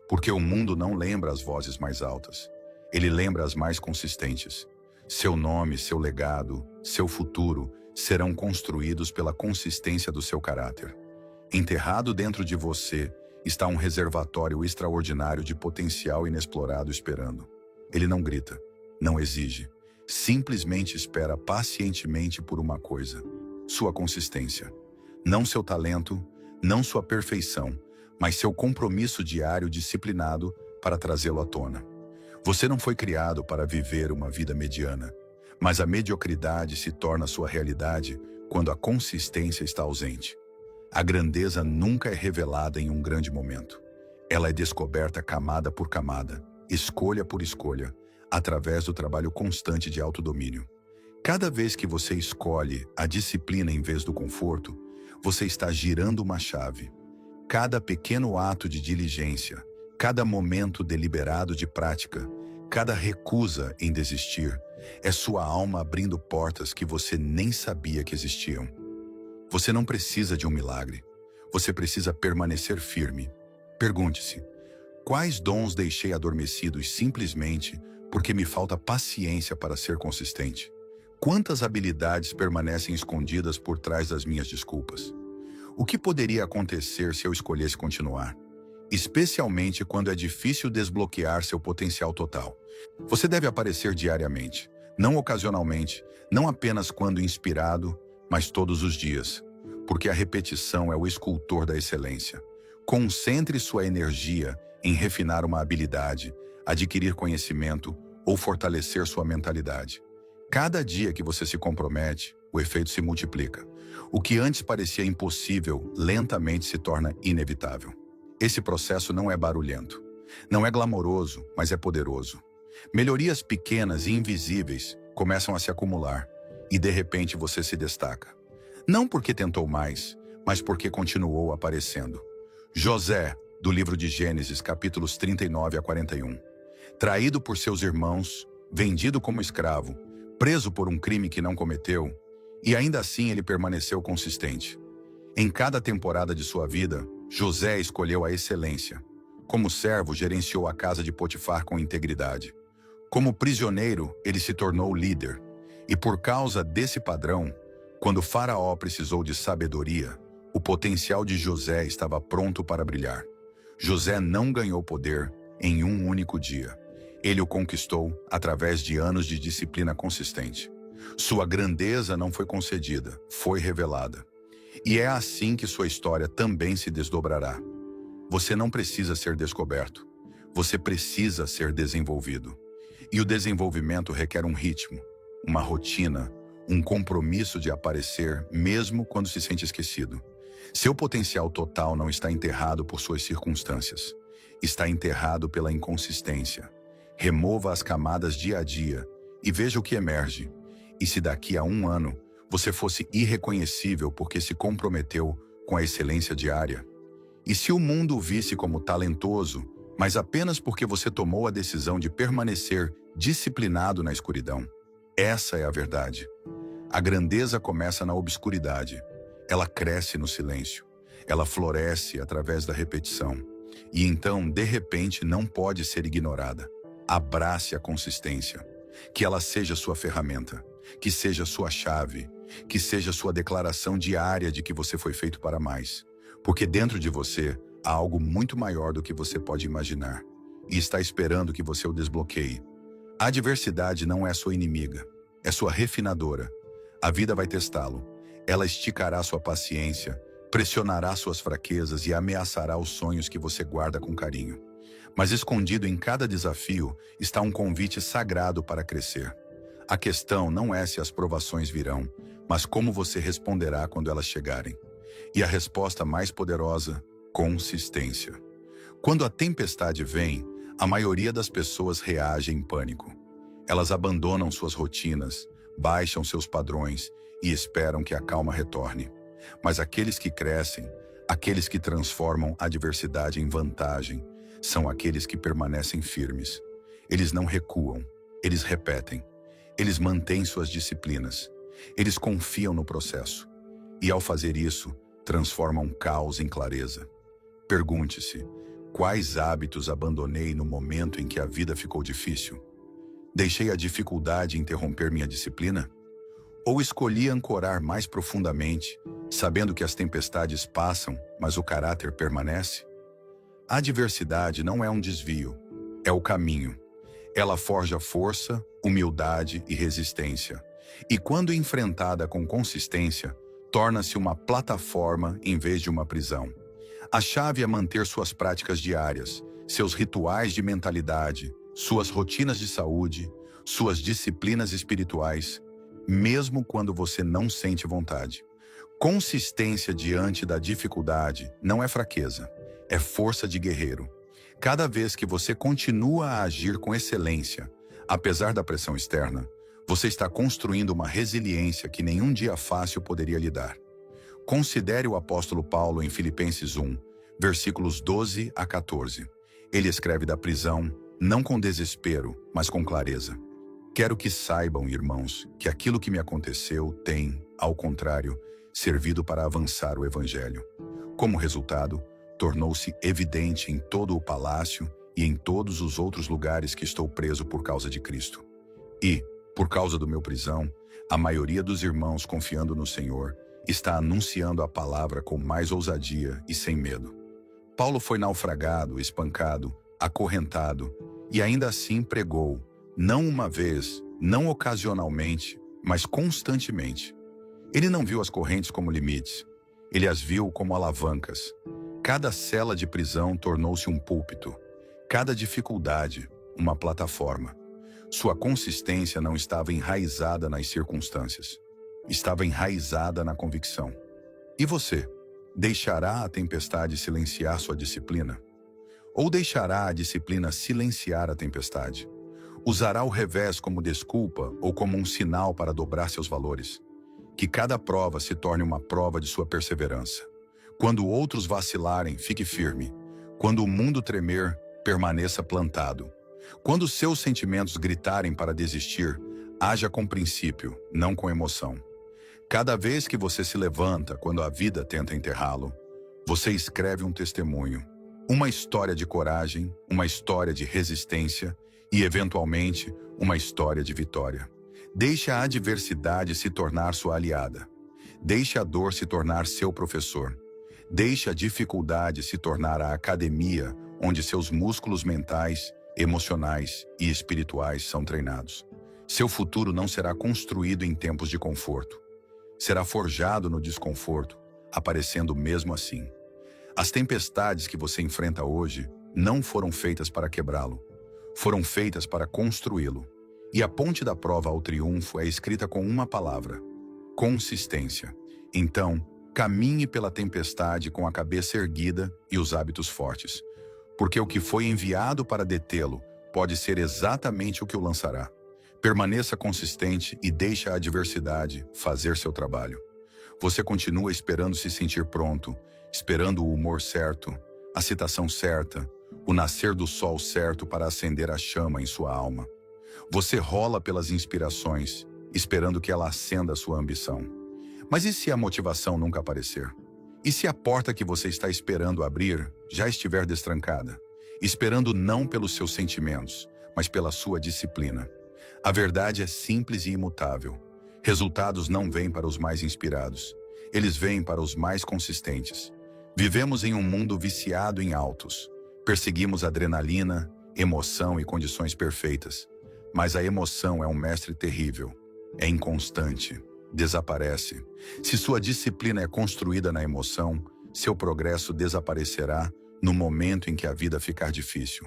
porque o mundo não lembra as vozes mais altas. Ele lembra as mais consistentes. Seu nome, seu legado, seu futuro serão construídos pela consistência do seu caráter. Enterrado dentro de você está um reservatório extraordinário de potencial inexplorado esperando. Ele não grita, não exige, simplesmente espera pacientemente por uma coisa: sua consistência. Não seu talento, não sua perfeição, mas seu compromisso diário disciplinado para trazê-lo à tona. Você não foi criado para viver uma vida mediana, mas a mediocridade se torna sua realidade quando a consistência está ausente. A grandeza nunca é revelada em um grande momento. Ela é descoberta camada por camada, escolha por escolha, através do trabalho constante de autodomínio. Cada vez que você escolhe a disciplina em vez do conforto, você está girando uma chave. Cada pequeno ato de diligência, cada momento deliberado de prática, cada recusa em desistir, é sua alma abrindo portas que você nem sabia que existiam. Você não precisa de um milagre. Você precisa permanecer firme. Pergunte-se: quais dons deixei adormecidos simplesmente porque me falta paciência para ser consistente? Quantas habilidades permanecem escondidas por trás das minhas desculpas? O que poderia acontecer se eu escolhesse continuar? Especialmente quando é difícil desbloquear seu potencial total. Você deve aparecer diariamente, não ocasionalmente, não apenas quando inspirado, mas todos os dias, porque a repetição é o escultor da excelência. Concentre sua energia em refinar uma habilidade, adquirir conhecimento ou fortalecer sua mentalidade. Cada dia que você se compromete, o efeito se multiplica. O que antes parecia impossível, lentamente se torna inevitável. Esse processo não é barulhento. Não é glamouroso, mas é poderoso. Melhorias pequenas e invisíveis começam a se acumular e de repente você se destaca. Não porque tentou mais, mas porque continuou aparecendo. José, do livro de Gênesis, capítulos 39 a 41. Traído por seus irmãos, vendido como escravo, preso por um crime que não cometeu, e ainda assim ele permaneceu consistente. Em cada temporada de sua vida, José escolheu a excelência. Como servo, gerenciou a casa de Potifar com integridade. Como prisioneiro, ele se tornou líder. E por causa desse padrão, quando Faraó precisou de sabedoria, o potencial de José estava pronto para brilhar. José não ganhou poder em um único dia. Ele o conquistou através de anos de disciplina consistente. Sua grandeza não foi concedida, foi revelada. E é assim que sua história também se desdobrará. Você não precisa ser descoberto. Você precisa ser desenvolvido. E o desenvolvimento requer um ritmo, uma rotina, um compromisso de aparecer mesmo quando se sente esquecido. Seu potencial total não está enterrado por suas circunstâncias. Está enterrado pela inconsistência. Remova as camadas dia a dia e veja o que emerge. E se daqui a um ano você fosse irreconhecível porque se comprometeu com a excelência diária? E se o mundo o visse como talentoso, mas apenas porque você tomou a decisão de permanecer disciplinado na escuridão? Essa é a verdade. A grandeza começa na obscuridade. Ela cresce no silêncio. Ela floresce através da repetição. E então, de repente, não pode ser ignorada. Abrace a consistência. Que ela seja sua ferramenta. Que seja sua chave. Que seja sua declaração diária de que você foi feito para mais. Porque dentro de você há algo muito maior do que você pode imaginar. E está esperando que você o desbloqueie. A adversidade não é sua inimiga. É sua refinadora. A vida vai testá-lo. Ela esticará sua paciência, pressionará suas fraquezas e ameaçará os sonhos que você guarda com carinho. Mas escondido em cada desafio está um convite sagrado para crescer. A questão não é se as provações virão, mas como você responderá quando elas chegarem. E a resposta mais poderosa: consistência. Quando a tempestade vem, a maioria das pessoas reage em pânico. Elas abandonam suas rotinas, baixam seus padrões e esperam que a calma retorne. Mas aqueles que crescem, aqueles que transformam a adversidade em vantagem, são aqueles que permanecem firmes. Eles não recuam, eles repetem. Eles mantêm suas disciplinas. Eles confiam no processo. E ao fazer isso, transformam caos em clareza. Pergunte-se: quais hábitos abandonei no momento em que a vida ficou difícil? Deixei a dificuldade interromper minha disciplina? Ou escolhi ancorar mais profundamente, sabendo que as tempestades passam, mas o caráter permanece? A adversidade não é um desvio, é o caminho. Ela forja força, humildade e resistência. E quando enfrentada com consistência, torna-se uma plataforma em vez de uma prisão. A chave é manter suas práticas diárias, seus rituais de mentalidade, suas rotinas de saúde, suas disciplinas espirituais, mesmo quando você não sente vontade. Consistência diante da dificuldade não é fraqueza, é força de guerreiro. Cada vez que você continua a agir com excelência, apesar da pressão externa, você está construindo uma resiliência que nenhum dia fácil poderia lhe dar. Considere o apóstolo Paulo em Filipenses 1, versículos 12 a 14. Ele escreve da prisão, não com desespero, mas com clareza. Quero que saibam, irmãos, que aquilo que me aconteceu tem, ao contrário, servido para avançar o Evangelho. Como resultado, tornou-se evidente em todo o palácio e em todos os outros lugares que estou preso por causa de Cristo. E, por causa do meu prisão, a maioria dos irmãos, confiando no Senhor, está anunciando a palavra com mais ousadia e sem medo. Paulo foi naufragado, espancado, acorrentado e ainda assim pregou, não uma vez, não ocasionalmente, mas constantemente. Ele não viu as correntes como limites, ele as viu como alavancas. Cada cela de prisão tornou-se um púlpito, cada dificuldade, uma plataforma. Sua consistência não estava enraizada nas circunstâncias. Estava enraizada na convicção. E você? Deixará a tempestade silenciar sua disciplina? Ou deixará a disciplina silenciar a tempestade? Usará o revés como desculpa ou como um sinal para dobrar seus valores? Que cada prova se torne uma prova de sua perseverança. Quando outros vacilarem, fique firme. Quando o mundo tremer, permaneça plantado. Quando seus sentimentos gritarem para desistir, haja com princípio, não com emoção. Cada vez que você se levanta quando a vida tenta enterrá-lo, você escreve um testemunho, uma história de coragem, uma história de resistência e, eventualmente, uma história de vitória. Deixe a adversidade se tornar sua aliada. Deixe a dor se tornar seu professor. Deixe a dificuldade se tornar a academia onde seus músculos mentais, emocionais e espirituais são treinados. Seu futuro não será construído em tempos de conforto. Será forjado no desconforto, aparecendo mesmo assim. As tempestades que você enfrenta hoje não foram feitas para quebrá-lo. Foram feitas para construí-lo. E a ponte da prova ao triunfo é escrita com uma palavra: consistência. Então, caminhe pela tempestade com a cabeça erguida e os hábitos fortes. Porque o que foi enviado para detê-lo pode ser exatamente o que o lançará. Permaneça consistente e deixe a adversidade fazer seu trabalho. Você continua esperando se sentir pronto, esperando o humor certo, a citação certa, o nascer do sol certo para acender a chama em sua alma. Você rola pelas inspirações, esperando que ela acenda a sua ambição. Mas e se a motivação nunca aparecer? E se a porta que você está esperando abrir já estiver destrancada? Esperando não pelos seus sentimentos, mas pela sua disciplina. A verdade é simples e imutável. Resultados não vêm para os mais inspirados. Eles vêm para os mais consistentes. Vivemos em um mundo viciado em altos. Perseguimos adrenalina, emoção e condições perfeitas. Mas a emoção é um mestre terrível. É inconstante. Desaparece. Se sua disciplina é construída na emoção, seu progresso desaparecerá no momento em que a vida ficar difícil.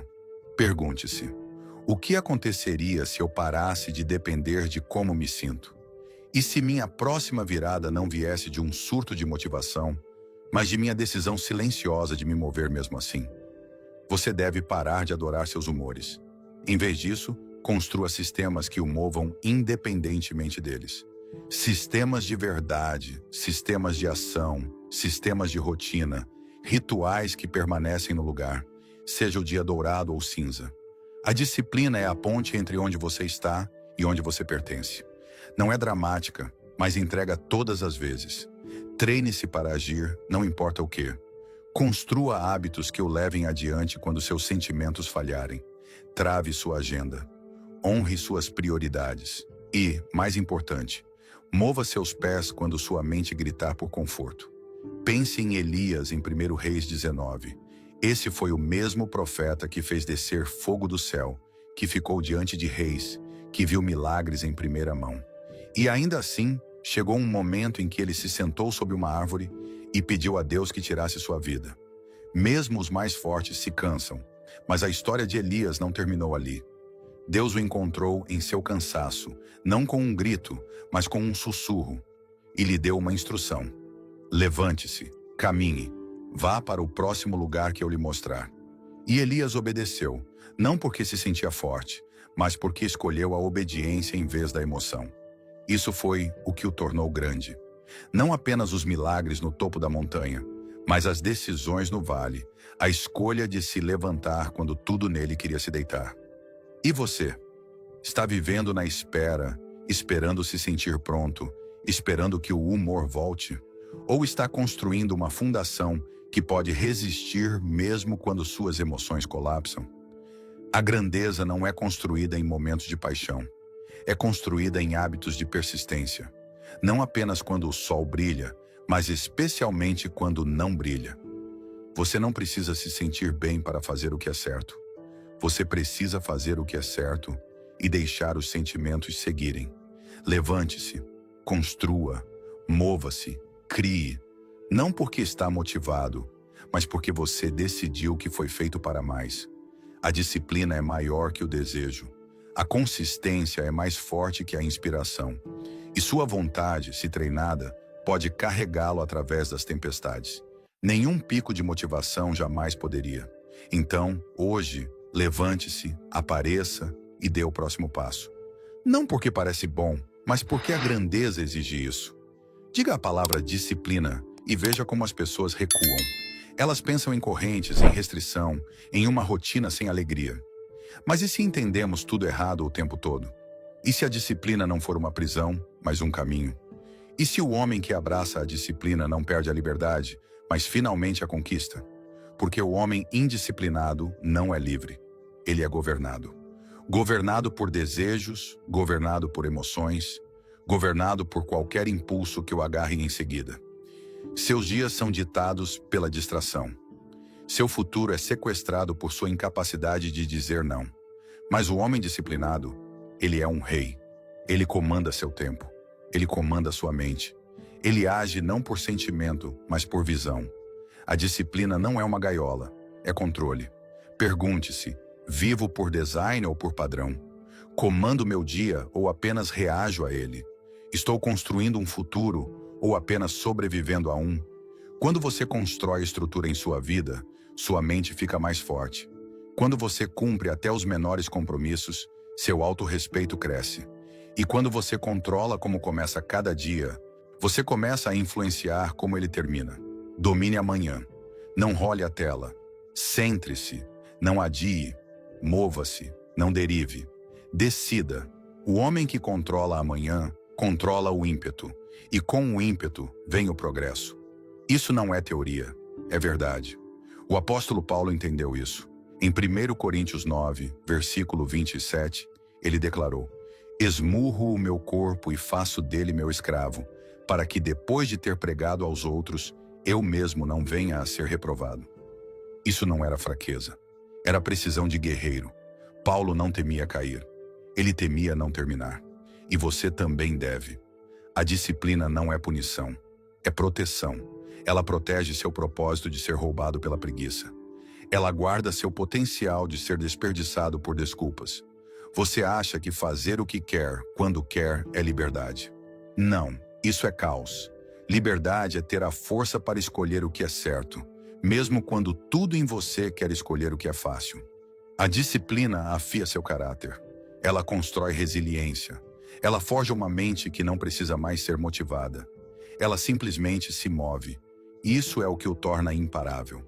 Pergunte-se: o que aconteceria se eu parasse de depender de como me sinto? E se minha próxima virada não viesse de um surto de motivação, mas de minha decisão silenciosa de me mover mesmo assim? Você deve parar de adorar seus humores. Em vez disso, construa sistemas que o movam independentemente deles. Sistemas de verdade, sistemas de ação, sistemas de rotina, rituais que permanecem no lugar, seja o dia dourado ou cinza. A disciplina é a ponte entre onde você está e onde você pertence. Não é dramática, mas entrega todas as vezes. Treine-se para agir, não importa o quê. Construa hábitos que o levem adiante quando seus sentimentos falharem. Trave sua agenda. Honre suas prioridades. E, mais importante, mova seus pés quando sua mente gritar por conforto. Pense em Elias em 1 Reis 19. Esse foi o mesmo profeta que fez descer fogo do céu, que ficou diante de reis, que viu milagres em primeira mão. E ainda assim, chegou um momento em que ele se sentou sob uma árvore e pediu a Deus que tirasse sua vida. Mesmo os mais fortes se cansam, mas a história de Elias não terminou ali. Deus o encontrou em seu cansaço, não com um grito, mas com um sussurro, e lhe deu uma instrução: levante-se, caminhe, vá para o próximo lugar que eu lhe mostrar. E Elias obedeceu, não porque se sentia forte, mas porque escolheu a obediência em vez da emoção. Isso foi o que o tornou grande. Não apenas os milagres no topo da montanha, mas as decisões no vale, a escolha de se levantar quando tudo nele queria se deitar. E você? Está vivendo na espera, esperando se sentir pronto, esperando que o humor volte? Ou está construindo uma fundação que pode resistir mesmo quando suas emoções colapsam? A grandeza não é construída em momentos de paixão. É construída em hábitos de persistência. Não apenas quando o sol brilha, mas especialmente quando não brilha. Você não precisa se sentir bem para fazer o que é certo. Você precisa fazer o que é certo e deixar os sentimentos seguirem. Levante-se, construa, mova-se, crie. Não porque está motivado, mas porque você decidiu que foi feito para mais. A disciplina é maior que o desejo. A consistência é mais forte que a inspiração. E sua vontade, se treinada, pode carregá-lo através das tempestades. Nenhum pico de motivação jamais poderia. Então, hoje, levante-se, apareça e dê o próximo passo. Não porque parece bom, mas porque a grandeza exige isso. Diga a palavra disciplina e veja como as pessoas recuam. Elas pensam em correntes, em restrição, em uma rotina sem alegria. Mas e se entendemos tudo errado o tempo todo? E se a disciplina não for uma prisão, mas um caminho? E se o homem que abraça a disciplina não perde a liberdade, mas finalmente a conquista? Porque o homem indisciplinado não é livre. Ele é governado. Governado por desejos, governado por emoções, governado por qualquer impulso que o agarre em seguida. Seus dias são ditados pela distração. Seu futuro é sequestrado por sua incapacidade de dizer não. Mas o homem disciplinado, ele é um rei. Ele comanda seu tempo. Ele comanda sua mente. Ele age não por sentimento, mas por visão. A disciplina não é uma gaiola, é controle. Pergunte-se, vivo por design ou por padrão? Comando meu dia ou apenas reajo a ele? Estou construindo um futuro ou apenas sobrevivendo a um? Quando você constrói estrutura em sua vida, sua mente fica mais forte. Quando você cumpre até os menores compromissos, seu autorrespeito cresce. E quando você controla como começa cada dia, você começa a influenciar como ele termina. Domine amanhã. Não role a tela. Centre-se. Não adie. Mova-se. Não derive. Decida. O homem que controla amanhã, controla o ímpeto. E com o ímpeto vem o progresso. Isso não é teoria, é verdade. O apóstolo Paulo entendeu isso. Em 1 Coríntios 9, versículo 27, ele declarou: esmurro o meu corpo e faço dele meu escravo, para que depois de ter pregado aos outros, eu mesmo não venha a ser reprovado. Isso não era fraqueza, era precisão de guerreiro. Paulo não temia cair, ele temia não terminar. E você também deve. A disciplina não é punição, é proteção. Ela protege seu propósito de ser roubado pela preguiça. Ela guarda seu potencial de ser desperdiçado por desculpas. Você acha que fazer o que quer, quando quer, é liberdade? Não, isso é caos. Liberdade é ter a força para escolher o que é certo, mesmo quando tudo em você quer escolher o que é fácil. A disciplina afia seu caráter. Ela constrói resiliência. Ela forja uma mente que não precisa mais ser motivada. Ela simplesmente se move. Isso é o que o torna imparável.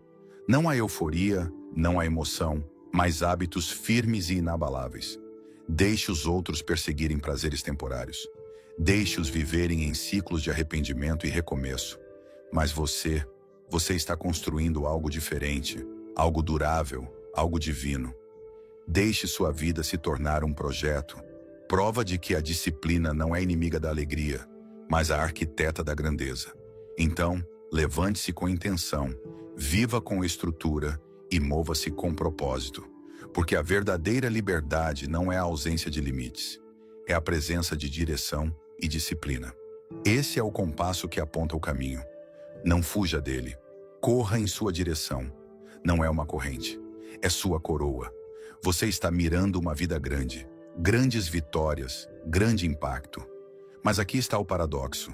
Não há euforia, não há emoção, mas hábitos firmes e inabaláveis. Deixe os outros perseguirem prazeres temporários. Deixe-os viverem em ciclos de arrependimento e recomeço. Mas você está construindo algo diferente, algo durável, algo divino. Deixe sua vida se tornar um projeto, prova de que a disciplina não é inimiga da alegria, mas a arquiteta da grandeza. Então, levante-se com intenção, viva com estrutura e mova-se com propósito. Porque a verdadeira liberdade não é a ausência de limites, é a presença de direção e disciplina. Esse é o compasso que aponta o caminho. Não fuja dele, corra em sua direção. Não é uma corrente, é sua coroa. Você está mirando uma vida grande, grandes vitórias, grande impacto. Mas aqui está o paradoxo.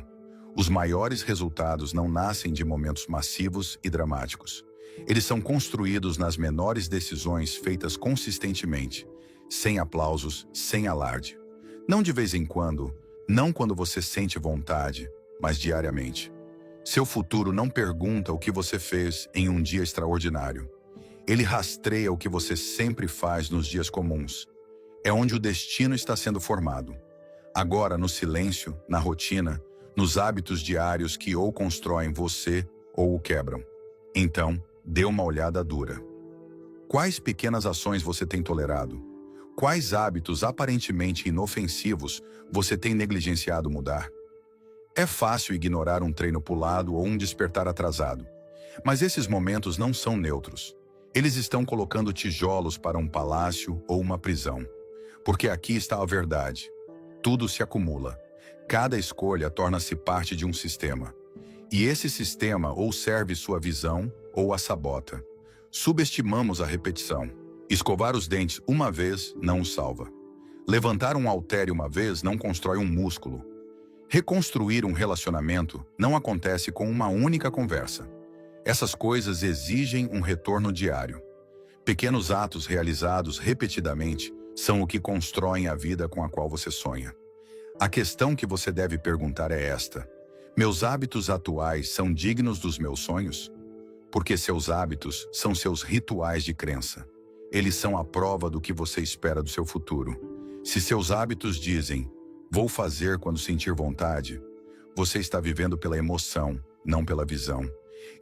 Os maiores resultados não nascem de momentos massivos e dramáticos. Eles são construídos nas menores decisões feitas consistentemente, sem aplausos, sem alarde. Não de vez em quando, não quando você sente vontade, mas diariamente. Seu futuro não pergunta o que você fez em um dia extraordinário. Ele rastreia o que você sempre faz nos dias comuns. É onde o destino está sendo formado. Agora, no silêncio, na rotina, nos hábitos diários que ou constroem você ou o quebram. Então, dê uma olhada dura. Quais pequenas ações você tem tolerado? Quais hábitos aparentemente inofensivos você tem negligenciado mudar? É fácil ignorar um treino pulado ou um despertar atrasado. Mas esses momentos não são neutros. Eles estão colocando tijolos para um palácio ou uma prisão. Porque aqui está a verdade. Tudo se acumula. Cada escolha torna-se parte de um sistema. E esse sistema ou serve sua visão ou a sabota. Subestimamos a repetição. Escovar os dentes uma vez não o salva. Levantar um haltere uma vez não constrói um músculo. Reconstruir um relacionamento não acontece com uma única conversa. Essas coisas exigem um retorno diário. Pequenos atos realizados repetidamente são o que constroem a vida com a qual você sonha. A questão que você deve perguntar é esta: meus hábitos atuais são dignos dos meus sonhos? Porque seus hábitos são seus rituais de crença. Eles são a prova do que você espera do seu futuro. Se seus hábitos dizem, vou fazer quando sentir vontade, você está vivendo pela emoção, não pela visão.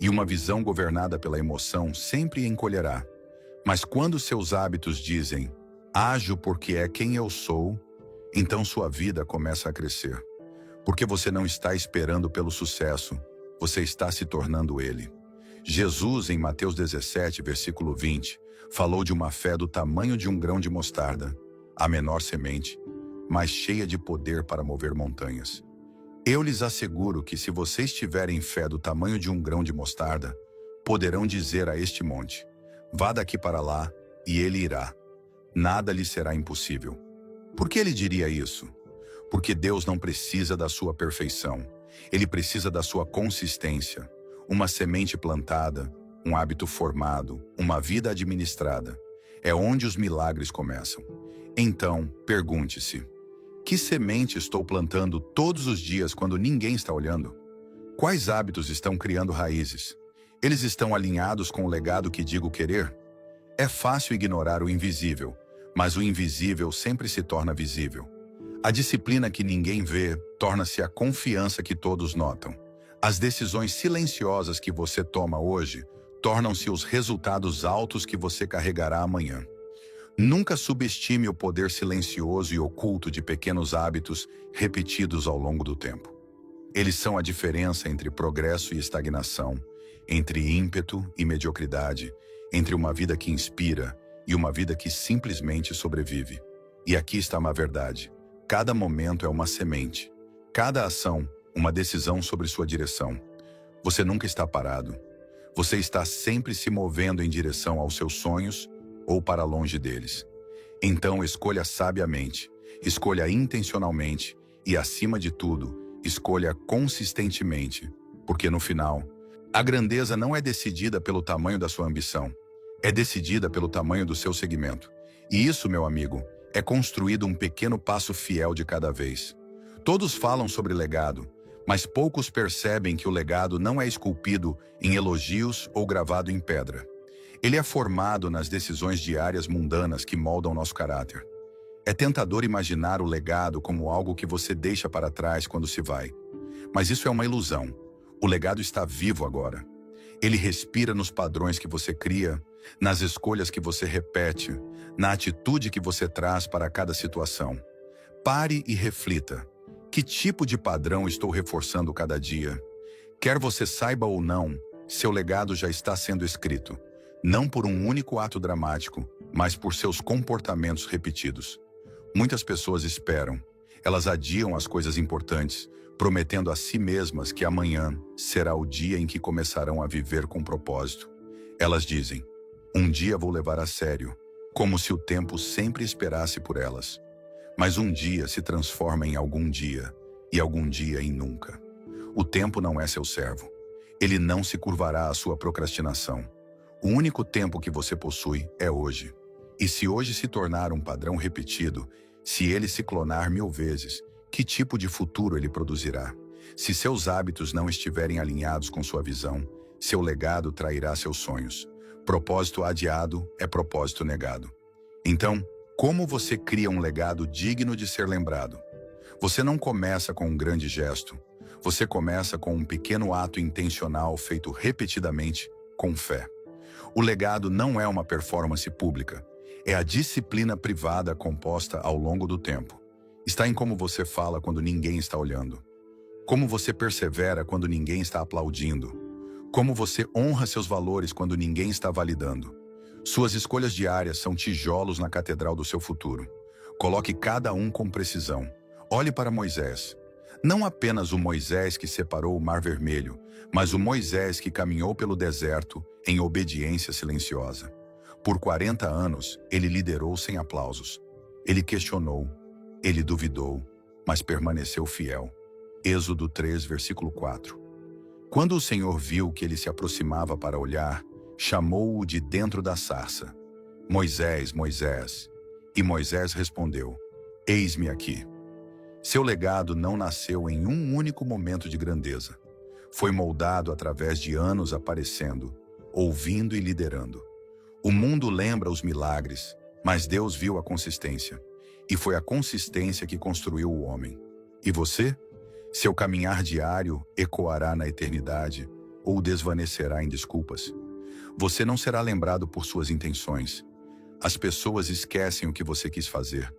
E uma visão governada pela emoção sempre encolherá. Mas quando seus hábitos dizem, ajo porque é quem eu sou, então sua vida começa a crescer. Porque você não está esperando pelo sucesso, você está se tornando ele. Jesus, em Mateus 17, versículo 20, falou de uma fé do tamanho de um grão de mostarda, a menor semente, mas cheia de poder para mover montanhas. Eu lhes asseguro que se vocês tiverem fé do tamanho de um grão de mostarda, poderão dizer a este monte, vá daqui para lá, e ele irá. Nada lhe será impossível. Por que ele diria isso? Porque Deus não precisa da sua perfeição. Ele precisa da sua consistência. Uma semente plantada, um hábito formado, uma vida administrada. É onde os milagres começam. Então, pergunte-se, que semente estou plantando todos os dias quando ninguém está olhando? Quais hábitos estão criando raízes? Eles estão alinhados com o legado que digo querer? É fácil ignorar o invisível, mas o invisível sempre se torna visível. A disciplina que ninguém vê torna-se a confiança que todos notam. As decisões silenciosas que você toma hoje tornam-se os resultados altos que você carregará amanhã. Nunca subestime o poder silencioso e oculto de pequenos hábitos repetidos ao longo do tempo. Eles são a diferença entre progresso e estagnação, entre ímpeto e mediocridade, entre uma vida que inspira e uma vida que simplesmente sobrevive. E aqui está uma verdade: cada momento é uma semente, cada ação, uma decisão sobre sua direção. Você nunca está parado. Você está sempre se movendo em direção aos seus sonhos ou para longe deles. Então escolha sabiamente, escolha intencionalmente e, acima de tudo, escolha consistentemente, porque no final, a grandeza não é decidida pelo tamanho da sua ambição, é decidida pelo tamanho do seu segmento. E isso, meu amigo, é construído um pequeno passo fiel de cada vez. Todos falam sobre legado, mas poucos percebem que o legado não é esculpido em elogios ou gravado em pedra. Ele é formado nas decisões diárias mundanas que moldam nosso caráter. É tentador imaginar o legado como algo que você deixa para trás quando se vai. Mas isso é uma ilusão. O legado está vivo agora. Ele respira nos padrões que você cria, nas escolhas que você repete, na atitude que você traz para cada situação. Pare e reflita. Que tipo de padrão estou reforçando cada dia? Quer você saiba ou não, seu legado já está sendo escrito. Não por um único ato dramático, mas por seus comportamentos repetidos. Muitas pessoas esperam. Elas adiam as coisas importantes, prometendo a si mesmas que amanhã será o dia em que começarão a viver com propósito. Elas dizem, um dia vou levar a sério, como se o tempo sempre esperasse por elas. Mas um dia se transforma em algum dia, e algum dia em nunca. O tempo não é seu servo. Ele não se curvará à sua procrastinação. O único tempo que você possui é hoje. E se hoje se tornar um padrão repetido, se ele se clonar 1000 vezes, que tipo de futuro ele produzirá? Se seus hábitos não estiverem alinhados com sua visão, seu legado trairá seus sonhos. Propósito adiado é propósito negado. Então, como você cria um legado digno de ser lembrado? Você não começa com um grande gesto. Você começa com um pequeno ato intencional feito repetidamente, com fé. O legado não é uma performance pública. É a disciplina privada composta ao longo do tempo. Está em como você fala quando ninguém está olhando. Como você persevera quando ninguém está aplaudindo. Como você honra seus valores quando ninguém está validando. Suas escolhas diárias são tijolos na catedral do seu futuro. Coloque cada um com precisão. Olhe para Moisés. Não apenas o Moisés que separou o Mar Vermelho, mas o Moisés que caminhou pelo deserto em obediência silenciosa. Por 40 anos, ele liderou sem aplausos. Ele questionou, ele duvidou, mas permaneceu fiel. Êxodo 3, versículo 4. Quando o Senhor viu que ele se aproximava para olhar, chamou-o de dentro da sarça. Moisés, Moisés. E Moisés respondeu, eis-me aqui. Seu legado não nasceu em um único momento de grandeza. Foi moldado através de anos aparecendo, ouvindo e liderando. O mundo lembra os milagres, mas Deus viu a consistência. E foi a consistência que construiu o homem. E você? Seu caminhar diário ecoará na eternidade ou desvanecerá em desculpas? Você não será lembrado por suas intenções. As pessoas esquecem o que você quis fazer.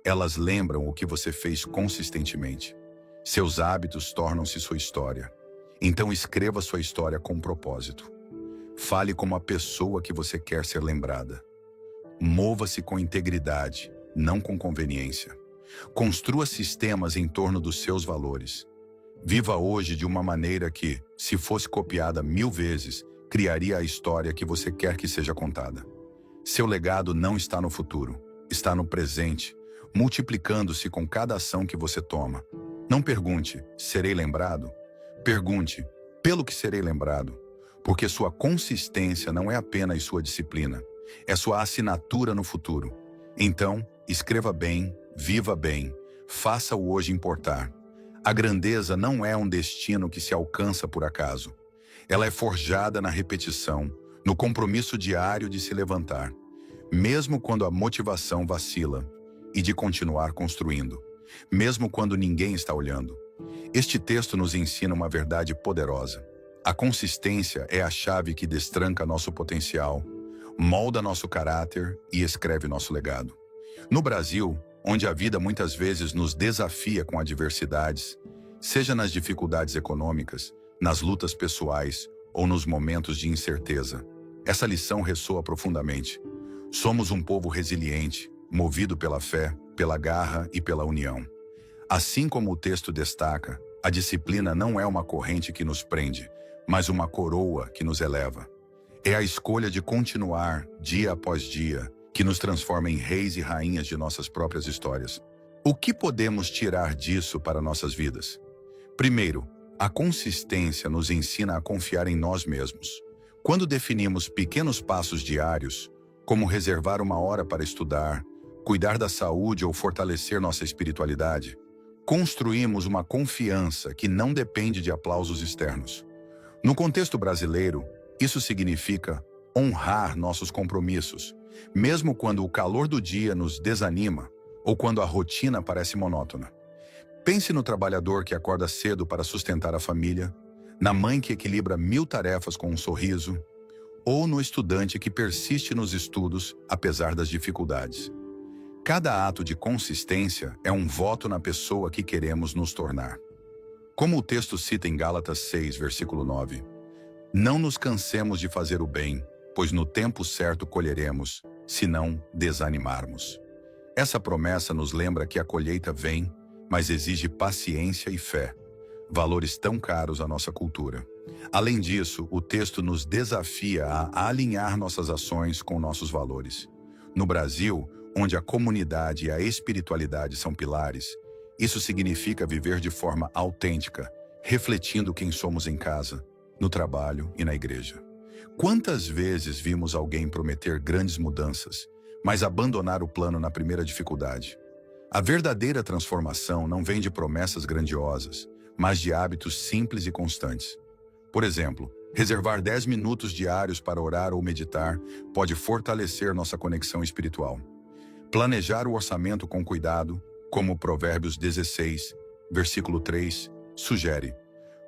Elas lembram o que você fez consistentemente. Seus hábitos tornam-se sua história. Então escreva sua história com propósito. Fale como a pessoa que você quer ser lembrada. Mova-se com integridade, não com conveniência. Construa sistemas em torno dos seus valores. Viva hoje de uma maneira que, se fosse copiada 1000 vezes, criaria a história que você quer que seja contada. Seu legado não está no futuro, está no presente, multiplicando-se com cada ação que você toma. Não pergunte, serei lembrado? Pergunte, pelo que serei lembrado? Porque sua consistência não é apenas sua disciplina, é sua assinatura no futuro. Então, escreva bem, viva bem, faça o hoje importar. A grandeza não é um destino que se alcança por acaso. Ela é forjada na repetição, no compromisso diário de se levantar, mesmo quando a motivação vacila, e de continuar construindo, mesmo quando ninguém está olhando. Este texto nos ensina uma verdade poderosa. A consistência é a chave que destranca nosso potencial, molda nosso caráter e escreve nosso legado. No Brasil, onde a vida muitas vezes nos desafia com adversidades, seja nas dificuldades econômicas, nas lutas pessoais ou nos momentos de incerteza, essa lição ressoa profundamente. Somos um povo resiliente, movido pela fé, pela garra e pela união. Assim como o texto destaca, a disciplina não é uma corrente que nos prende, mas uma coroa que nos eleva. É a escolha de continuar, dia após dia, que nos transforma em reis e rainhas de nossas próprias histórias. O que podemos tirar disso para nossas vidas? Primeiro, a consistência nos ensina a confiar em nós mesmos. Quando definimos pequenos passos diários, como reservar uma hora para estudar, cuidar da saúde ou fortalecer nossa espiritualidade, construímos uma confiança que não depende de aplausos externos. No contexto brasileiro, isso significa honrar nossos compromissos, mesmo quando o calor do dia nos desanima ou quando a rotina parece monótona. Pense no trabalhador que acorda cedo para sustentar a família, na mãe que equilibra 1000 tarefas com um sorriso, ou no estudante que persiste nos estudos apesar das dificuldades. Cada ato de consistência é um voto na pessoa que queremos nos tornar. Como o texto cita em Gálatas 6, versículo 9, não nos cansemos de fazer o bem, pois no tempo certo colheremos, se não desanimarmos. Essa promessa nos lembra que a colheita vem, mas exige paciência e fé, valores tão caros à nossa cultura. Além disso, o texto nos desafia a alinhar nossas ações com nossos valores. No Brasil, onde a comunidade e a espiritualidade são pilares, isso significa viver de forma autêntica, refletindo quem somos em casa, no trabalho e na igreja. Quantas vezes vimos alguém prometer grandes mudanças, mas abandonar o plano na primeira dificuldade? A verdadeira transformação não vem de promessas grandiosas, mas de hábitos simples e constantes. Por exemplo, reservar 10 minutos diários para orar ou meditar pode fortalecer nossa conexão espiritual. Planejar o orçamento com cuidado, como Provérbios 16, versículo 3, sugere: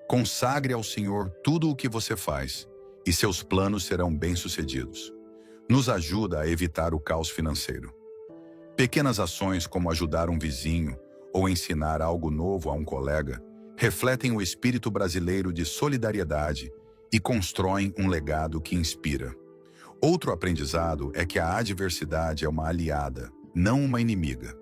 consagre ao Senhor tudo o que você faz, e seus planos serão bem-sucedidos. Nos ajuda a evitar o caos financeiro. Pequenas ações como ajudar um vizinho ou ensinar algo novo a um colega refletem o espírito brasileiro de solidariedade e constroem um legado que inspira. Outro aprendizado é que a adversidade é uma aliada, não uma inimiga.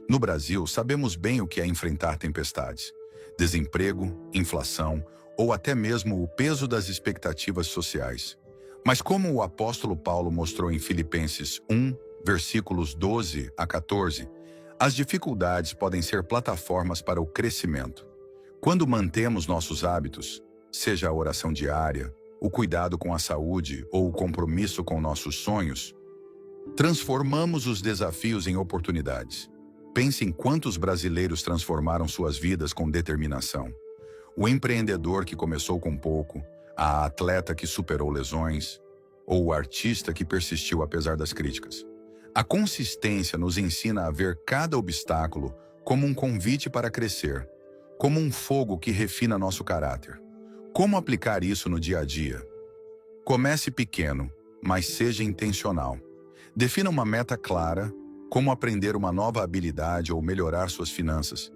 No Brasil, sabemos bem o que é enfrentar tempestades: desemprego, inflação ou até mesmo o peso das expectativas sociais. Mas como o apóstolo Paulo mostrou em Filipenses 1, versículos 12 a 14, As dificuldades podem ser plataformas para o crescimento. Quando mantemos nossos hábitos, seja a oração diária, o cuidado com a saúde ou o compromisso com nossos sonhos, transformamos os desafios em oportunidades. Pense em quantos brasileiros transformaram suas vidas com determinação. O empreendedor que começou com pouco, a atleta que superou lesões, ou o artista que persistiu apesar das críticas. A consistência nos ensina a ver cada obstáculo como um convite para crescer, como um fogo que refina nosso caráter. Como aplicar isso no dia a dia? Comece pequeno, mas seja intencional. Defina uma meta clara, como aprender uma nova habilidade ou melhorar suas finanças,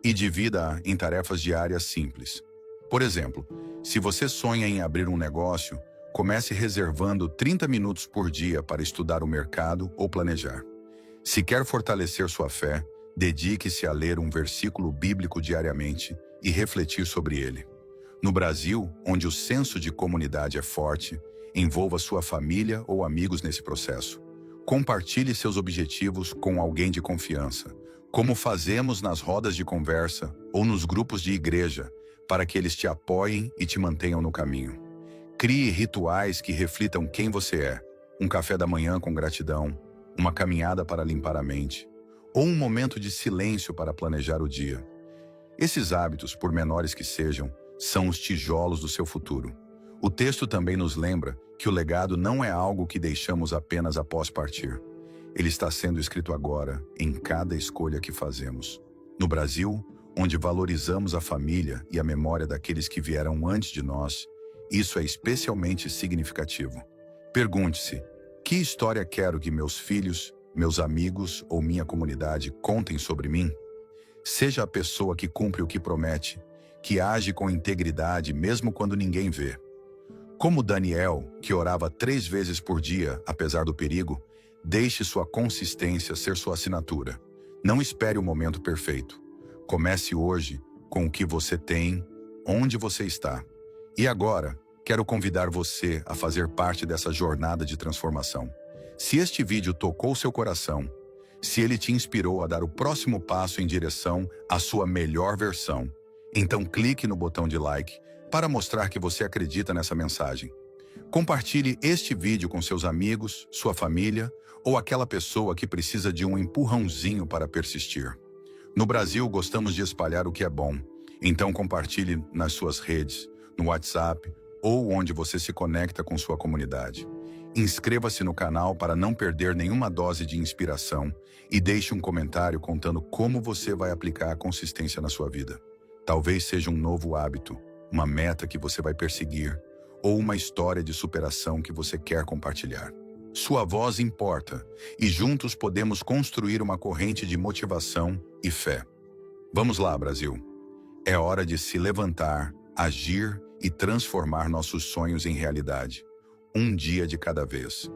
e divida-a em tarefas diárias simples. Por exemplo, se você sonha em abrir um negócio, comece reservando 30 minutos por dia para estudar o mercado ou planejar. Se quer fortalecer sua fé, dedique-se a ler um versículo bíblico diariamente e refletir sobre ele. No Brasil, onde o senso de comunidade é forte, envolva sua família ou amigos nesse processo. Compartilhe seus objetivos com alguém de confiança, como fazemos nas rodas de conversa ou nos grupos de igreja, para que eles te apoiem e te mantenham no caminho. Crie rituais que reflitam quem você é. Um café da manhã com gratidão, uma caminhada para limpar a mente, ou um momento de silêncio para planejar o dia. Esses hábitos, por menores que sejam, são os tijolos do seu futuro. O texto também nos lembra que o legado não é algo que deixamos apenas após partir. Ele está sendo escrito agora, em cada escolha que fazemos. No Brasil, onde valorizamos a família e a memória daqueles que vieram antes de nós, isso é especialmente significativo. Pergunte-se: que história quero que meus filhos, meus amigos ou minha comunidade contem sobre mim? Seja a pessoa que cumpre o que promete, que age com integridade mesmo quando ninguém vê. Como Daniel, que orava 3 vezes por dia, apesar do perigo, deixe sua consistência ser sua assinatura. Não espere o momento perfeito. Comece hoje com o que você tem, onde você está. E agora, quero convidar você a fazer parte dessa jornada de transformação. Se este vídeo tocou seu coração, se ele te inspirou a dar o próximo passo em direção à sua melhor versão, então clique no botão de like para mostrar que você acredita nessa mensagem. Compartilhe este vídeo com seus amigos, sua família ou aquela pessoa que precisa de um empurrãozinho para persistir. No Brasil, gostamos de espalhar o que é bom, então compartilhe nas suas redes, no WhatsApp ou onde você se conecta com sua comunidade. Inscreva-se no canal para não perder nenhuma dose de inspiração e deixe um comentário contando como você vai aplicar a consistência na sua vida. Talvez seja um novo hábito, uma meta que você vai perseguir, ou uma história de superação que você quer compartilhar. Sua voz importa, e juntos podemos construir uma corrente de motivação e fé. Vamos lá, Brasil! É hora de se levantar, agir e transformar nossos sonhos em realidade, um dia de cada vez.